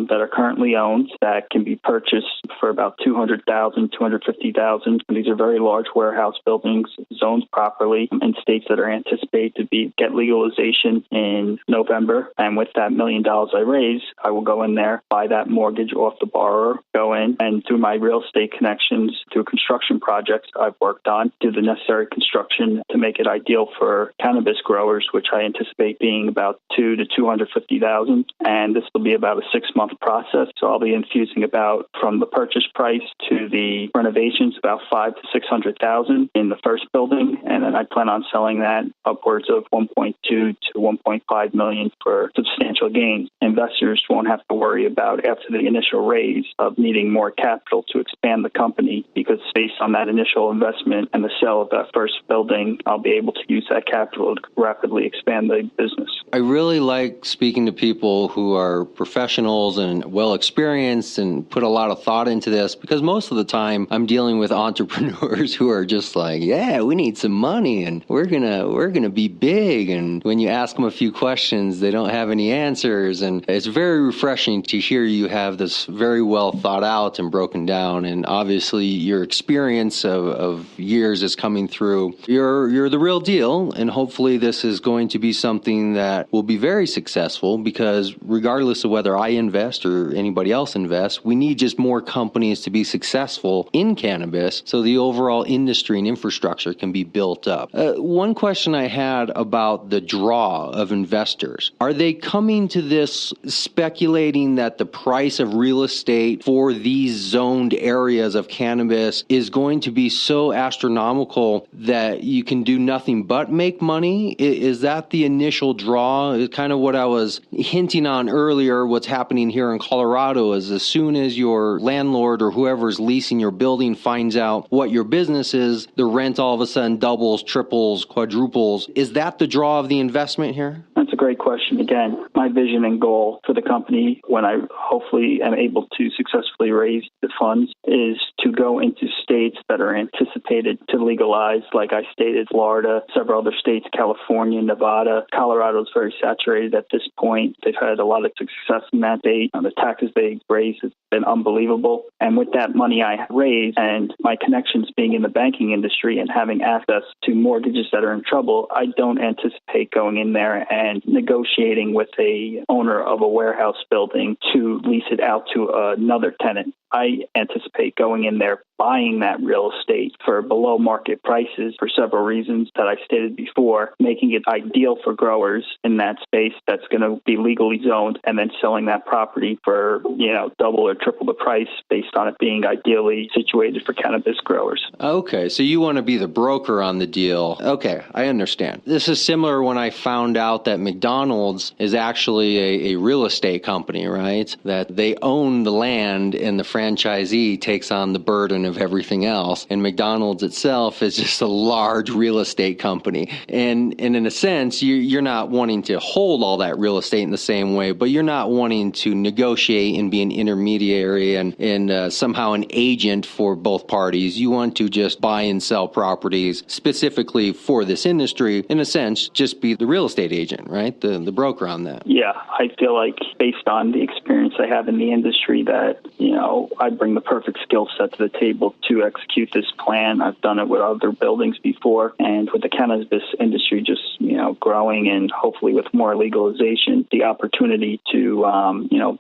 [SPEAKER 15] that are currently owned that can be purchased for about $200,000, $250,000. These are very large warehouse buildings zoned properly in states that are anticipated to get legalization in November. And with that $1 million I raise, I will go in there, buy that mortgage off the borrower, go in and through my real estate connections, through construction projects I've worked on, do the necessary construction to make it ideal for cannabis growers, which I anticipate being about $200,000 to $250,000. And this will be about a 6-month process. So I'll be infusing about from the purchase price to the renovations about $500,000 to $600,000 in the first building, and then I plan on selling that upwards of $1.2 to $1.5 million for substantial gains. Investors won't have to worry about after the initial raise of needing more capital to expand the company, because based on that initial investment and the sale of that first building, I'll be able to use that capital to rapidly expand the business.
[SPEAKER 3] I really like speaking to people who are professionals and well experienced and put a lot of thought into this, because most of the time I'm dealing with entrepreneurs who are just like, yeah, we need some money and we're gonna be big. And when you ask them a few questions, they don't have any answers. And it's very refreshing to hear you have this very well thought out and broken down. And obviously your experience of years is coming through. You're the real deal. And hopefully this is going to be something that will be very successful, because regardless of whether I invest or anybody else invests, we need just more companies to be successful in cannabis so the overall industry and infrastructure can be built up. One question I had about the draw of investors. Are they coming to this speculating that the price of real estate for these zoned areas of cannabis is going to be so astronomical that you can do nothing but make money? Is that the initial draw? It's kind of what I was hinting on earlier. What's happening here in Colorado is as soon as your landlord or whoever's leasing your building finds out what your business is, the rent all of a sudden doubles, triples, quadruples. Is that the draw of the investment here?
[SPEAKER 15] That's a great question. Again, my vision and goal for the company, when I hopefully am able to successfully raise the funds, is to go into states that are anticipated to legalize, like I stated, Florida, several other states, California, Nevada. Colorado is very saturated at this point. They've had a lot of success in that state. The taxes they raised has been unbelievable. And with that money I raised and my connections being in the banking industry and having access to mortgages that are in trouble, I don't anticipate going in there and negotiating with a owner of a warehouse building to lease it out to another tenant. I anticipate going in there, buying that real estate for below market prices for several reasons that I stated before, making it ideal for growers in that space that's going to be legally zoned, and then selling that property for, double or triple the price based on it being ideally situated for cannabis growers.
[SPEAKER 3] Okay, so you want to be the broker on the deal. Okay, I understand. This is similar when I found out that McDonald's is actually a real estate company, right? That they own the land and the franchisee takes on the burden of everything else. And McDonald's itself is just a large real estate company. And in a sense, you're not wanting to hold all that real estate in the same way, but you're not wanting to negotiate and be an intermediary and somehow an agent for both parties. You want to just buy and sell properties specifically for this industry. In a sense, just be the real estate agent, right? The broker on that.
[SPEAKER 15] Yeah, I feel like based on the experience I have in the industry that, I bring the perfect skill set to the table to execute this plan. I've done it with other buildings before, and with the cannabis industry just, growing and hopefully with more legalization, the opportunity to,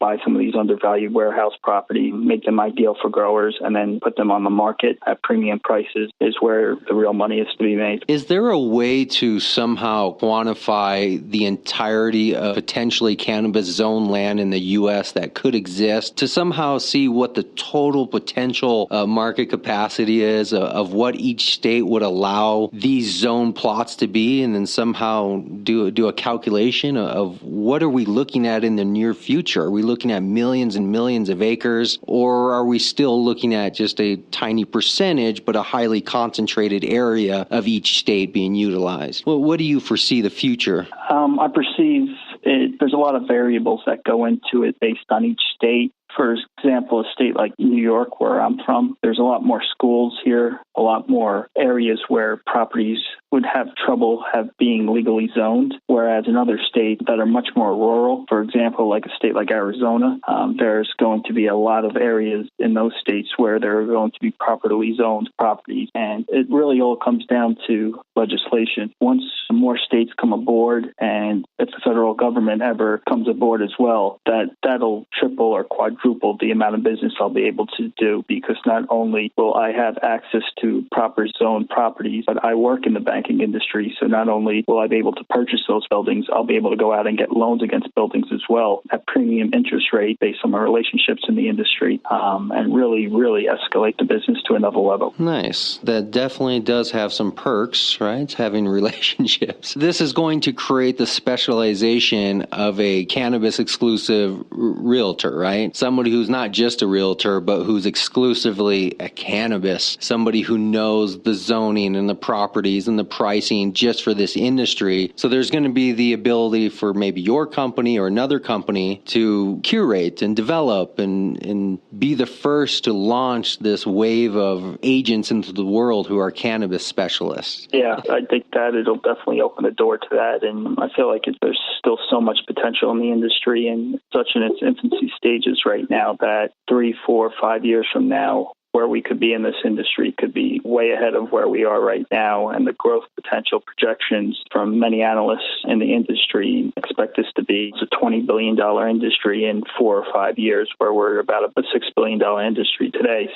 [SPEAKER 15] buy some of these undervalued warehouse property, make them ideal for growers, and then put them on the market at premium prices is where the real money is to be made.
[SPEAKER 3] Is there a way to somehow quantify the entirety of potentially cannabis zone land in the U.S. that could exist, to somehow see what the total potential market capacity is of what each state would allow these zone plots to be, and then somehow do a calculation of what are we looking at in the near future? Are we looking at millions and millions of acres, or are we still looking at just a tiny percentage but a highly concentrated area of each state being utilized? Well, what do you foresee the future?
[SPEAKER 15] I perceive there's a lot of variables that go into it based on each state. For example, a state like New York, where I'm from, there's a lot more schools here, a lot more areas where properties would have trouble being legally zoned, whereas in other states that are much more rural, for example, like a state like Arizona, there's going to be a lot of areas in those states where there are going to be properly zoned properties. And it really all comes down to legislation. Once more states come aboard, and if the federal government ever comes aboard as well, that'll triple or quadruple the amount of business I'll be able to do, because not only will I have access to proper zoned properties, but I work in the banking industry, so not only will I be able to purchase those buildings, I'll be able to go out and get loans against buildings as well at premium interest rate based on my relationships in the industry, and really, really escalate the business to another level.
[SPEAKER 3] Nice. That definitely does have some perks, right? Having relationships. This is going to create the specialization of a cannabis exclusive realtor, right? Somebody who's not just a realtor, but who's exclusively a cannabis. Somebody who knows the zoning and the properties and the pricing just for this industry. So there's going to be the ability for maybe your company or another company to curate and develop and be the first to launch this wave of agents into the world who are cannabis specialists.
[SPEAKER 15] Yeah, I think that it'll definitely open the door to that. And I feel like there's still so much potential in the industry, and such in its infancy stages right now that 3, 4, 5 years from now, where we could be in this industry could be way ahead of where we are right now. And the growth potential projections from many analysts in the industry expect this to be a $20 billion industry in 4 or 5 years, where we're about a $6 billion industry today.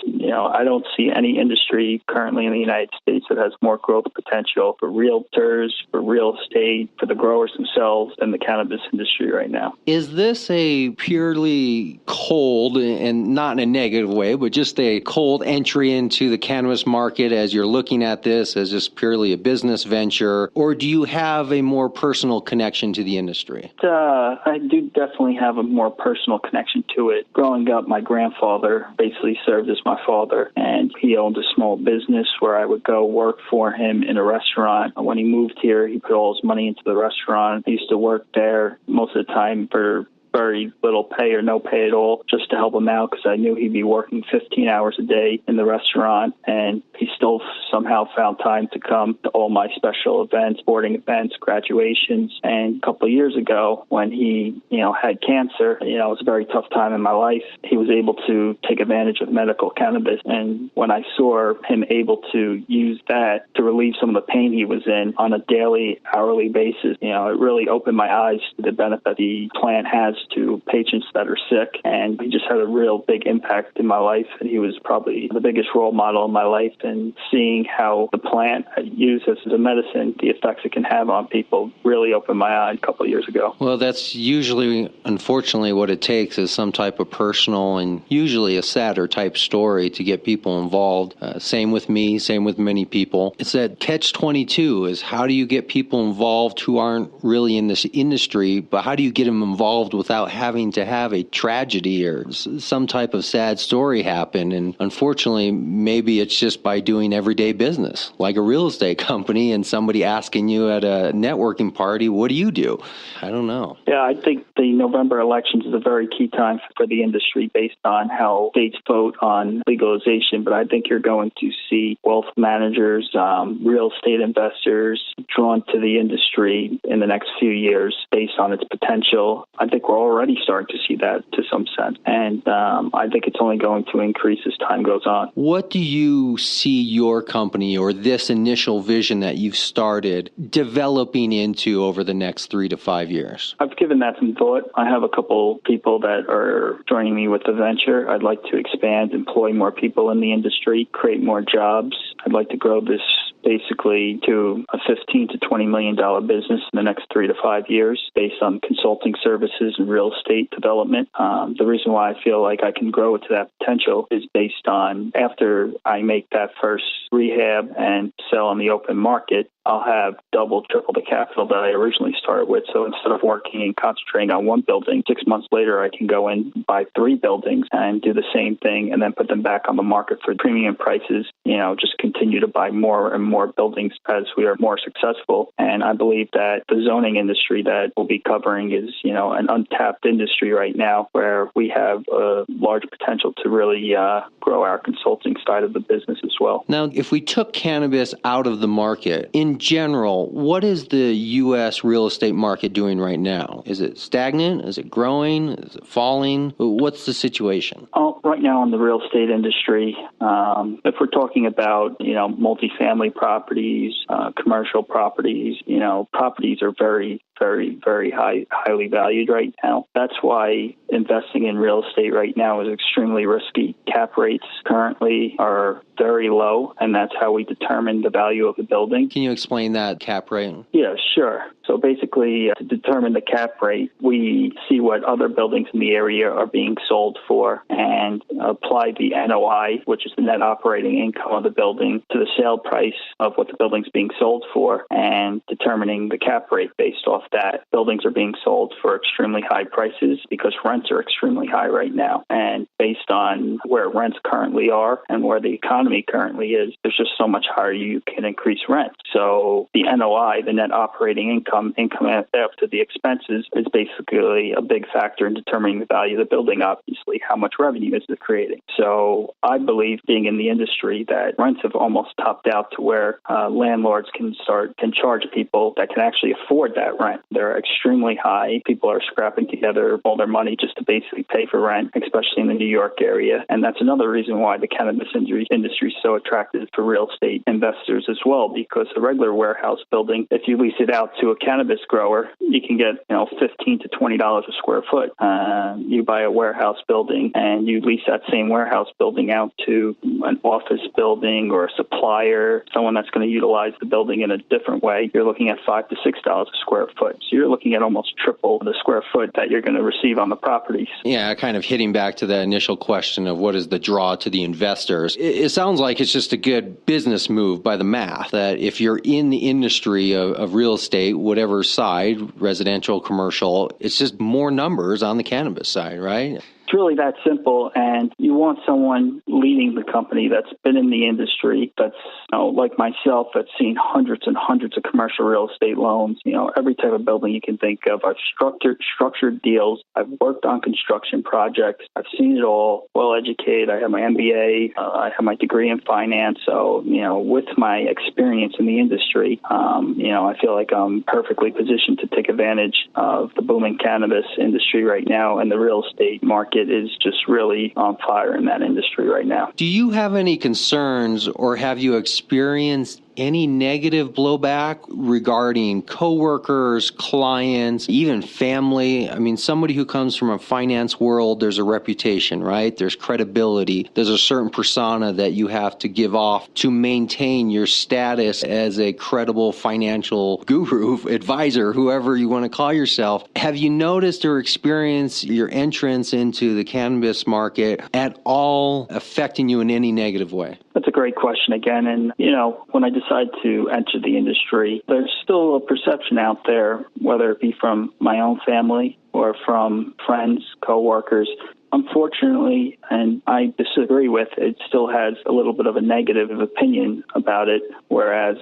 [SPEAKER 15] I don't see any industry currently in the United States that has more growth potential for realtors, for real estate, for the growers themselves than the cannabis industry right now.
[SPEAKER 3] Is this a purely cold, and not in a negative way, but just a cold entry into the cannabis market as you're looking at this as just purely a business venture, or do you have a more personal connection to the industry?
[SPEAKER 15] I do definitely have a more personal connection to it. Growing up, my grandfather basically served as my father, and he owned a small business where I would go work for him in a restaurant. When he moved here, he put all his money into the restaurant. I used to work there most of the time for very little pay or no pay at all, just to help him out, because I knew he'd be working 15 hours a day in the restaurant, and he still somehow found time to come to all my special events, sporting events, graduations. And a couple of years ago, when he, had cancer, it was a very tough time in my life. He was able to take advantage of medical cannabis, and when I saw him able to use that to relieve some of the pain he was in on a daily, hourly basis, it really opened my eyes to the benefit the plant has to patients that are sick. And he just had a real big impact in my life. And he was probably the biggest role model in my life. And seeing how the plant used as a medicine, the effects it can have on people, really opened my eye a couple of years ago.
[SPEAKER 3] Well, that's usually, unfortunately, what it takes is some type of personal and usually a sadder type story to get people involved. Same with me, same with many people. It's that catch-22 is, how do you get people involved who aren't really in this industry, but how do you get them involved without having to have a tragedy or some type of sad story happen? And unfortunately, maybe it's just by doing everyday business, like a real estate company, and somebody asking you at a networking party, what do you do? I don't know.
[SPEAKER 15] Yeah, I think the November elections is a very key time for the industry based on how states vote on legalization. But I think you're going to see wealth managers, real estate investors drawn to the industry in the next few years based on its potential. I think we're already starting to see that to some sense. And I think it's only going to increase as time goes on.
[SPEAKER 3] What do you see your company or this initial vision that you've started developing into over the next 3 to 5 years?
[SPEAKER 15] I've given that some thought. I have a couple people that are joining me with the venture. I'd like to expand, employ more people in the industry, create more jobs. I'd like to grow this basically to a $15 to $20 million business in the next 3 to 5 years based on consulting services and real estate development. The reason why I feel like I can grow it to that potential is based on after I make that first rehab and sell on the open market, I'll have double, triple the capital that I originally started with. So instead of working and concentrating on one building, 6 months later, I can go in, buy 3 buildings and do the same thing and then put them back on the market for premium prices, just continue to buy more and more buildings as we are more successful. And I believe that the zoning industry that we'll be covering is, an untapped industry right now where we have a large potential to really grow our consulting side of the business as well.
[SPEAKER 3] Now, if we took cannabis out of the market, in general, what is the U.S. real estate market doing right now? Is it stagnant? Is it growing? Is it falling? What's the situation?
[SPEAKER 15] Right now in the real estate industry, if we're talking about, multifamily properties, commercial properties, properties are very, very, very highly valued right now. That's why investing in real estate right now is extremely risky. Cap rates currently are very low, and that's how we determine the value of the building.
[SPEAKER 3] Can you explain that cap rate?
[SPEAKER 15] Yeah, sure. So basically, to determine the cap rate, we see what other buildings in the area are being sold for and apply the NOI, which is the net operating income of the building, to the sale price of what the building's being sold for, and determining the cap rate based off that. Buildings are being sold for extremely high prices because rents are extremely high right now. And based on where rents currently are and where the economy currently is, there's just so much higher you can increase rent. So the NOI, the net operating income after the expenses, is basically a big factor in determining the value of the building, obviously, how much revenue is it creating. So I believe, being in the industry, that rents have almost topped out to where landlords can charge people that can actually afford that rent. They're extremely high. People are scrapping together all their money just to basically pay for rent, especially in the New York area. And that's another reason why the cannabis industry is so attractive for real estate investors as well, because a regular warehouse building, if you lease it out to a cannabis grower, you can get $15 to $20 a square foot. You buy a warehouse building and you lease that same warehouse building out to an office building or a supplier, someone that's going to utilize the building in a different way, you're looking at $5 to $6 a square foot. So you're looking at almost triple the square foot that you're going to receive on the properties.
[SPEAKER 3] Yeah, kind of hitting back to the initial question of what is the draw to the investors. It sounds like it's just a good business move by the math, that if you're in the industry of real estate, whatever side, residential, commercial, it's just more numbers on the cannabis side, right?
[SPEAKER 15] It's really that simple, and you want someone leading the company that's been in the industry, that's like myself, that's seen hundreds and hundreds of commercial real estate loans, every type of building you can think of. I've structured deals. I've worked on construction projects. I've seen it all, well educated. I have my MBA. I have my degree in finance. So, with my experience in the industry, I feel like I'm perfectly positioned to take advantage of the booming cannabis industry right now, and the real estate market is just really on fire in that industry right now.
[SPEAKER 3] Do you have any concerns, or have you experienced any negative blowback regarding coworkers, clients, even family? I mean, somebody who comes from a finance world, there's a reputation, right? There's credibility. There's a certain persona that you have to give off to maintain your status as a credible financial guru, advisor, whoever you want to call yourself. Have you noticed or experienced your entrance into the cannabis market at all affecting you in any negative way?
[SPEAKER 15] That's a great question again. And, when I decided to enter the industry, there's still a perception out there, whether it be from my own family or from friends, coworkers. Unfortunately, and I disagree with, it still has a little bit of a negative opinion about it, whereas,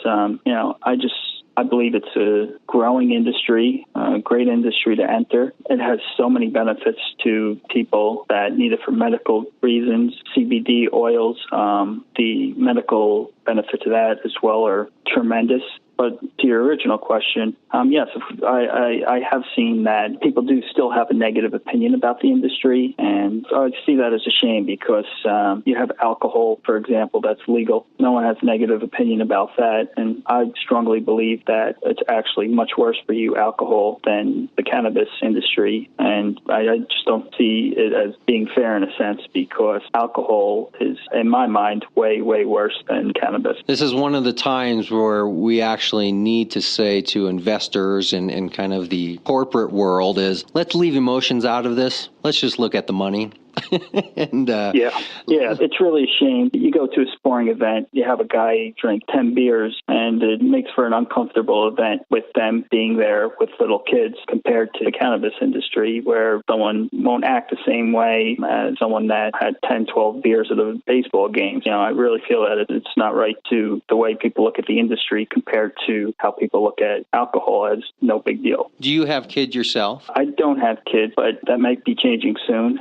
[SPEAKER 15] I believe it's a growing industry, a great industry to enter. It has so many benefits to people that need it for medical reasons. CBD oils, the medical benefits of that as well are tremendous. But to your original question, yes, I have seen that people do still have a negative opinion about the industry, and I see that as a shame because you have alcohol, for example, that's legal. No one has a negative opinion about that, and I strongly believe that it's actually much worse for you, alcohol, than the cannabis industry, and I just don't see it as being fair in a sense because alcohol is, in my mind, way, way worse than cannabis.
[SPEAKER 3] This is one of the times where we actually need to say to investors and kind of the corporate world is, let's leave emotions out of this. Let's just look at the money. And
[SPEAKER 15] yeah, it's really a shame. You go to a sporting event, you have a guy drink 10 beers, and it makes for an uncomfortable event with them being there with little kids compared to the cannabis industry, where someone won't act the same way as someone that had 10, 12 beers at a baseball game. I really feel that it's not right to the way people look at the industry compared to how people look at alcohol as no big deal.
[SPEAKER 3] Do you have kids yourself?
[SPEAKER 15] I don't have kids, but that might be changing soon.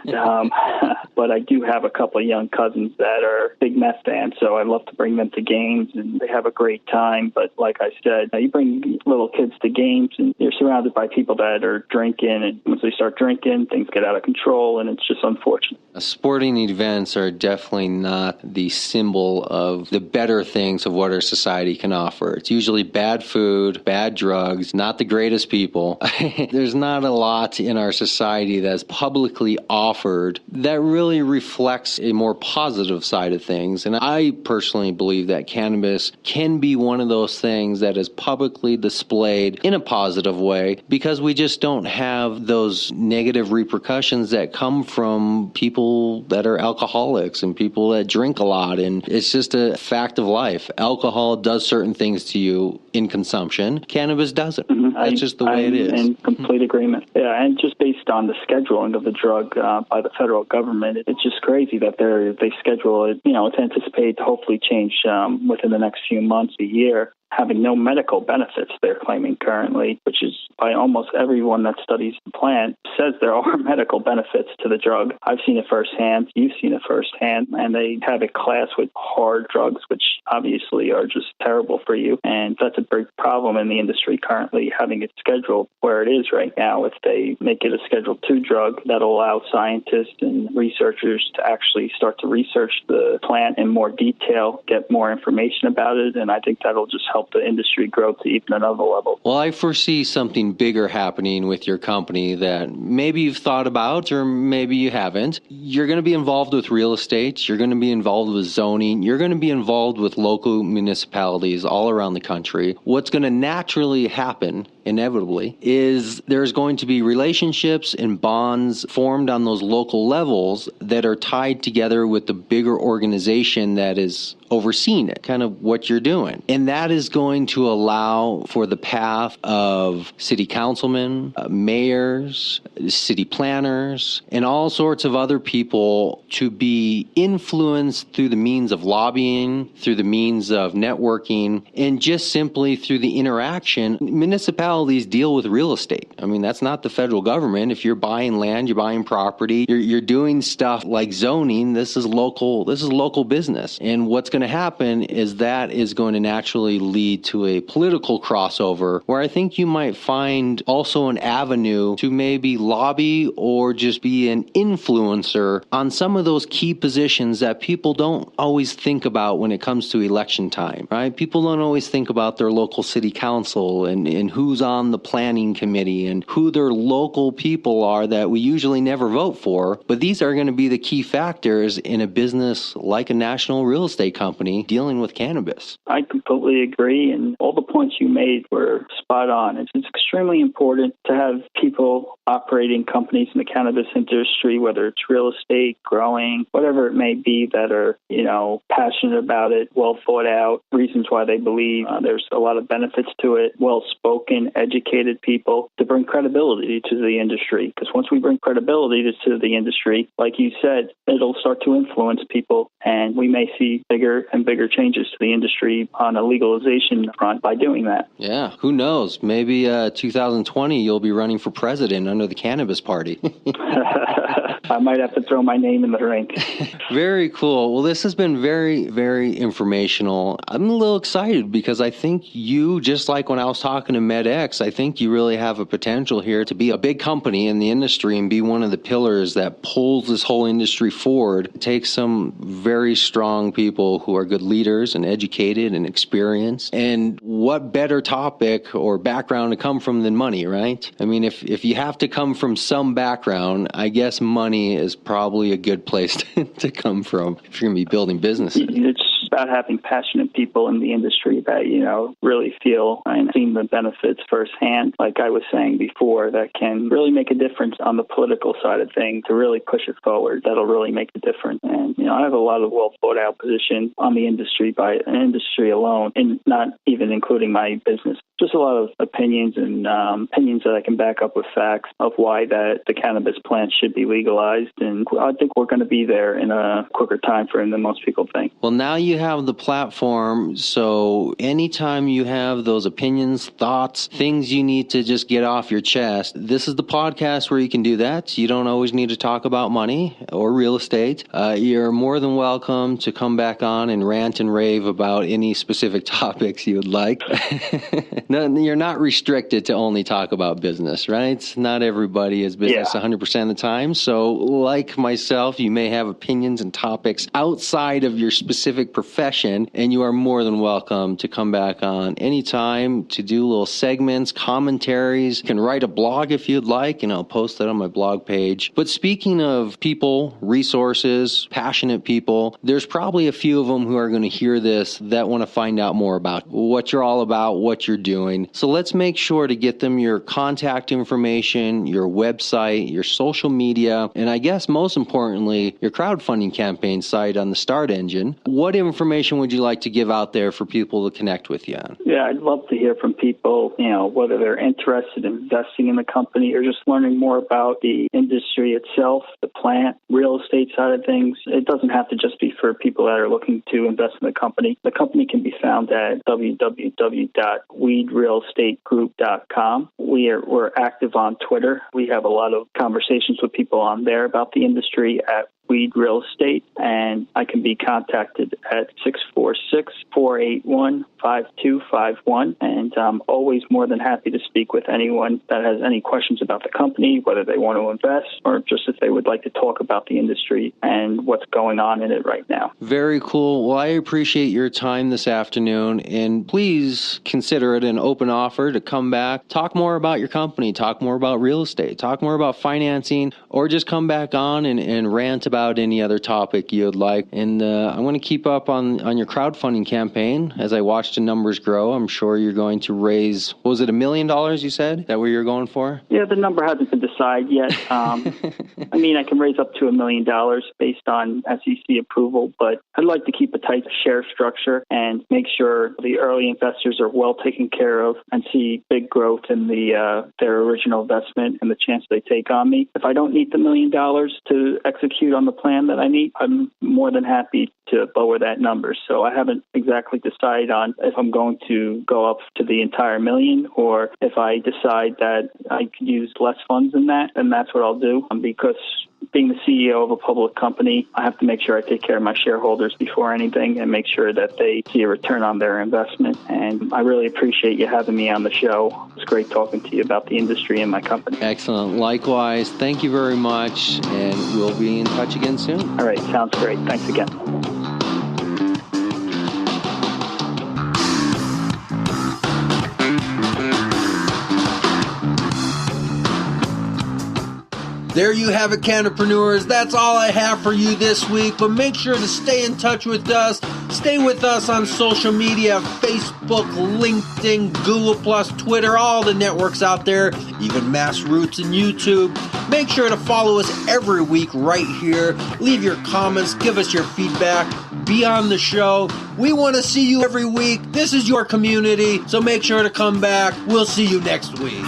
[SPEAKER 15] But I do have a couple of young cousins that are big meth fans, so I love to bring them to games, and they have a great time. But like I said, you bring little kids to games, and you're surrounded by people that are drinking, and once they start drinking, things get out of control, and it's just unfortunate.
[SPEAKER 3] Sporting events are definitely not the symbol of the better things of what our society can offer. It's usually bad food, bad drugs, not the greatest people. There's not a lot in our society that's publicly offered that really reflects a more positive side of things. And I personally believe that cannabis can be one of those things that is publicly displayed in a positive way, because we just don't have those negative repercussions that come from people that are alcoholics and people that drink a lot. And it's just a fact of life. Alcohol does certain things to you in consumption. Cannabis doesn't. That's just the way it is.
[SPEAKER 15] In complete agreement. Yeah, and just based on the scheduling of the drug by the federal government, it's just crazy that they schedule it. It's anticipated to hopefully change within the next few months, a year, having no medical benefits, they're claiming currently, which is by almost everyone that studies the plant says there are medical benefits to the drug. I've seen it firsthand. You've seen it firsthand. And they have a class with hard drugs, which obviously are just terrible for you. And that's a big problem in the industry currently, having it scheduled where it is right now. If they make it a Schedule II drug, that'll allow scientists and researchers to actually start to research the plant in more detail, get more information about it. And I think that'll just help the industry grow to even another level.
[SPEAKER 3] Well, I foresee something bigger happening with your company that maybe you've thought about or maybe you haven't. You're going to be involved with real estate. You're going to be involved with zoning. You're going to be involved with local municipalities all around the country. What's going to naturally happen, inevitably, is there's going to be relationships and bonds formed on those local levels that are tied together with the bigger organization that is overseeing it, kind of what you're doing. And that is going to allow for the path of city councilmen, mayors, city planners, and all sorts of other people to be influenced through the means of lobbying, through the means of networking, and just simply through the interaction. Municipalities deal with real estate. I mean, that's not the federal government. If you're buying land, you're buying property, you're doing stuff like zoning, this is local business. And what's going to happen is that is going to naturally lead to a political crossover where I think you might find also an avenue to maybe lobby or just be an influencer on some of those key positions that people don't always think about when it comes to election time, right? People don't always think about their local city council and who's on the planning committee and who their local people are that we usually never vote for. But these are going to be the key factors in a business like a national real estate company dealing with cannabis.
[SPEAKER 15] I completely agree, and all the points you made were spot on. It's extremely important to have people operating companies in the cannabis industry, whether it's real estate, growing, whatever it may be, that are, passionate about it, well thought out, reasons why they believe there's a lot of benefits to it, well-spoken, educated people to bring credibility to the industry. Because once we bring credibility to the industry, like you said, it'll start to influence people, and we may see bigger and bigger changes to the industry on a legalization front by doing that.
[SPEAKER 3] Yeah, who knows? Maybe 2020 you'll be running for president under the Cannabis Party.
[SPEAKER 15] I might have to throw my name in the ring.
[SPEAKER 3] Very cool. Well, this has been very, very informational. I'm a little excited because I think you, just like when I was talking to MedX, I think you really have a potential here to be a big company in the industry and be one of the pillars that pulls this whole industry forward. It takes some very strong people who are good leaders and educated and experienced. And what better topic or background to come from than money, right? I mean, if you have to come from some background, I guess money is probably a good place to come from if you're going to be building businesses.
[SPEAKER 15] It's about having passionate people in the industry that, really feel and seen the benefits firsthand, like I was saying before, that can really make a difference on the political side of things to really push it forward. That'll really make a difference. And, I have a lot of well thought out positions on the industry by an industry alone, and not even including my business. Just a lot of opinions and opinions that I can back up with facts of why that the cannabis plant should be legalized. And I think we're going to be there in a quicker time frame than most people think.
[SPEAKER 3] Well, now you have the platform, so anytime you have those opinions, thoughts, things you need to just get off your chest, this is the podcast where you can do that. You don't always need to talk about money or real estate. You're more than welcome to come back on and rant and rave about any specific topics you would like. No, you're not restricted to only talk about business, right? Not everybody is business 100% of the time. So like myself, you may have opinions and topics outside of your specific profession, and you are more than welcome to come back on anytime to do little segments, commentaries. You can write a blog if you'd like, and I'll post that on my blog page. But speaking of people, resources, passionate people, there's probably a few of them who are going to hear this that want to find out more about what you're all about, what you're doing. So let's make sure to get them your contact information, your website, your social media, and I guess most importantly, your crowdfunding campaign site on the Start Engine. What information would you like to give out there for people to connect with you on?
[SPEAKER 15] Yeah, I'd love to hear from people, whether they're interested in investing in the company or just learning more about the industry itself, the plant, real estate side of things. It doesn't have to just be for people that are looking to invest in the company. The company can be found at www.weedrealestategroup.com. We're active on Twitter. We have a lot of conversations with people on there about the industry at Weed Real Estate, and I can be contacted at 646-481-5251, and I'm always more than happy to speak with anyone that has any questions about the company, whether they want to invest or just if they would like to talk about the industry and what's going on in it right now.
[SPEAKER 3] Very cool. Well, I appreciate your time this afternoon, and please consider it an open offer to come back, talk more about your company, talk more about real estate, talk more about financing, or just come back on and rant about any other topic you'd like. And I want to keep up on your crowdfunding campaign. As I watch the numbers grow, I'm sure you're going to raise, what was it, $1 million you said? Is that what you're going for?
[SPEAKER 15] Yeah, the number hasn't been decided yet. I can raise up to $1 million based on SEC approval, but I'd like to keep a tight share structure and make sure the early investors are well taken care of and see big growth in their original investment and the chance they take on me. If I don't need the $1 million to execute on the plan that I need, I'm more than happy to lower that number. So I haven't exactly decided on if I'm going to go up to the entire $1 million, or if I decide that I could use less funds than that, then that's what I'll do. Because being the CEO of a public company, I have to make sure I take care of my shareholders before anything and make sure that they see a return on their investment. And I really appreciate you having me on the show. It's great talking to you about the industry and my company.
[SPEAKER 3] Excellent. Likewise. Thank you very much, and we'll be in touch again soon.
[SPEAKER 15] All right. Sounds great. Thanks again.
[SPEAKER 3] There you have it, Cannapreneurs. That's all I have for you this week, but make sure to stay in touch with us. Stay with us on social media, Facebook, LinkedIn, Google+, Twitter, all the networks out there, even Mass Roots and YouTube. Make sure to follow us every week right here. Leave your comments, give us your feedback, be on the show. We want to see you every week. This is your community, so make sure to come back. We'll see you next week.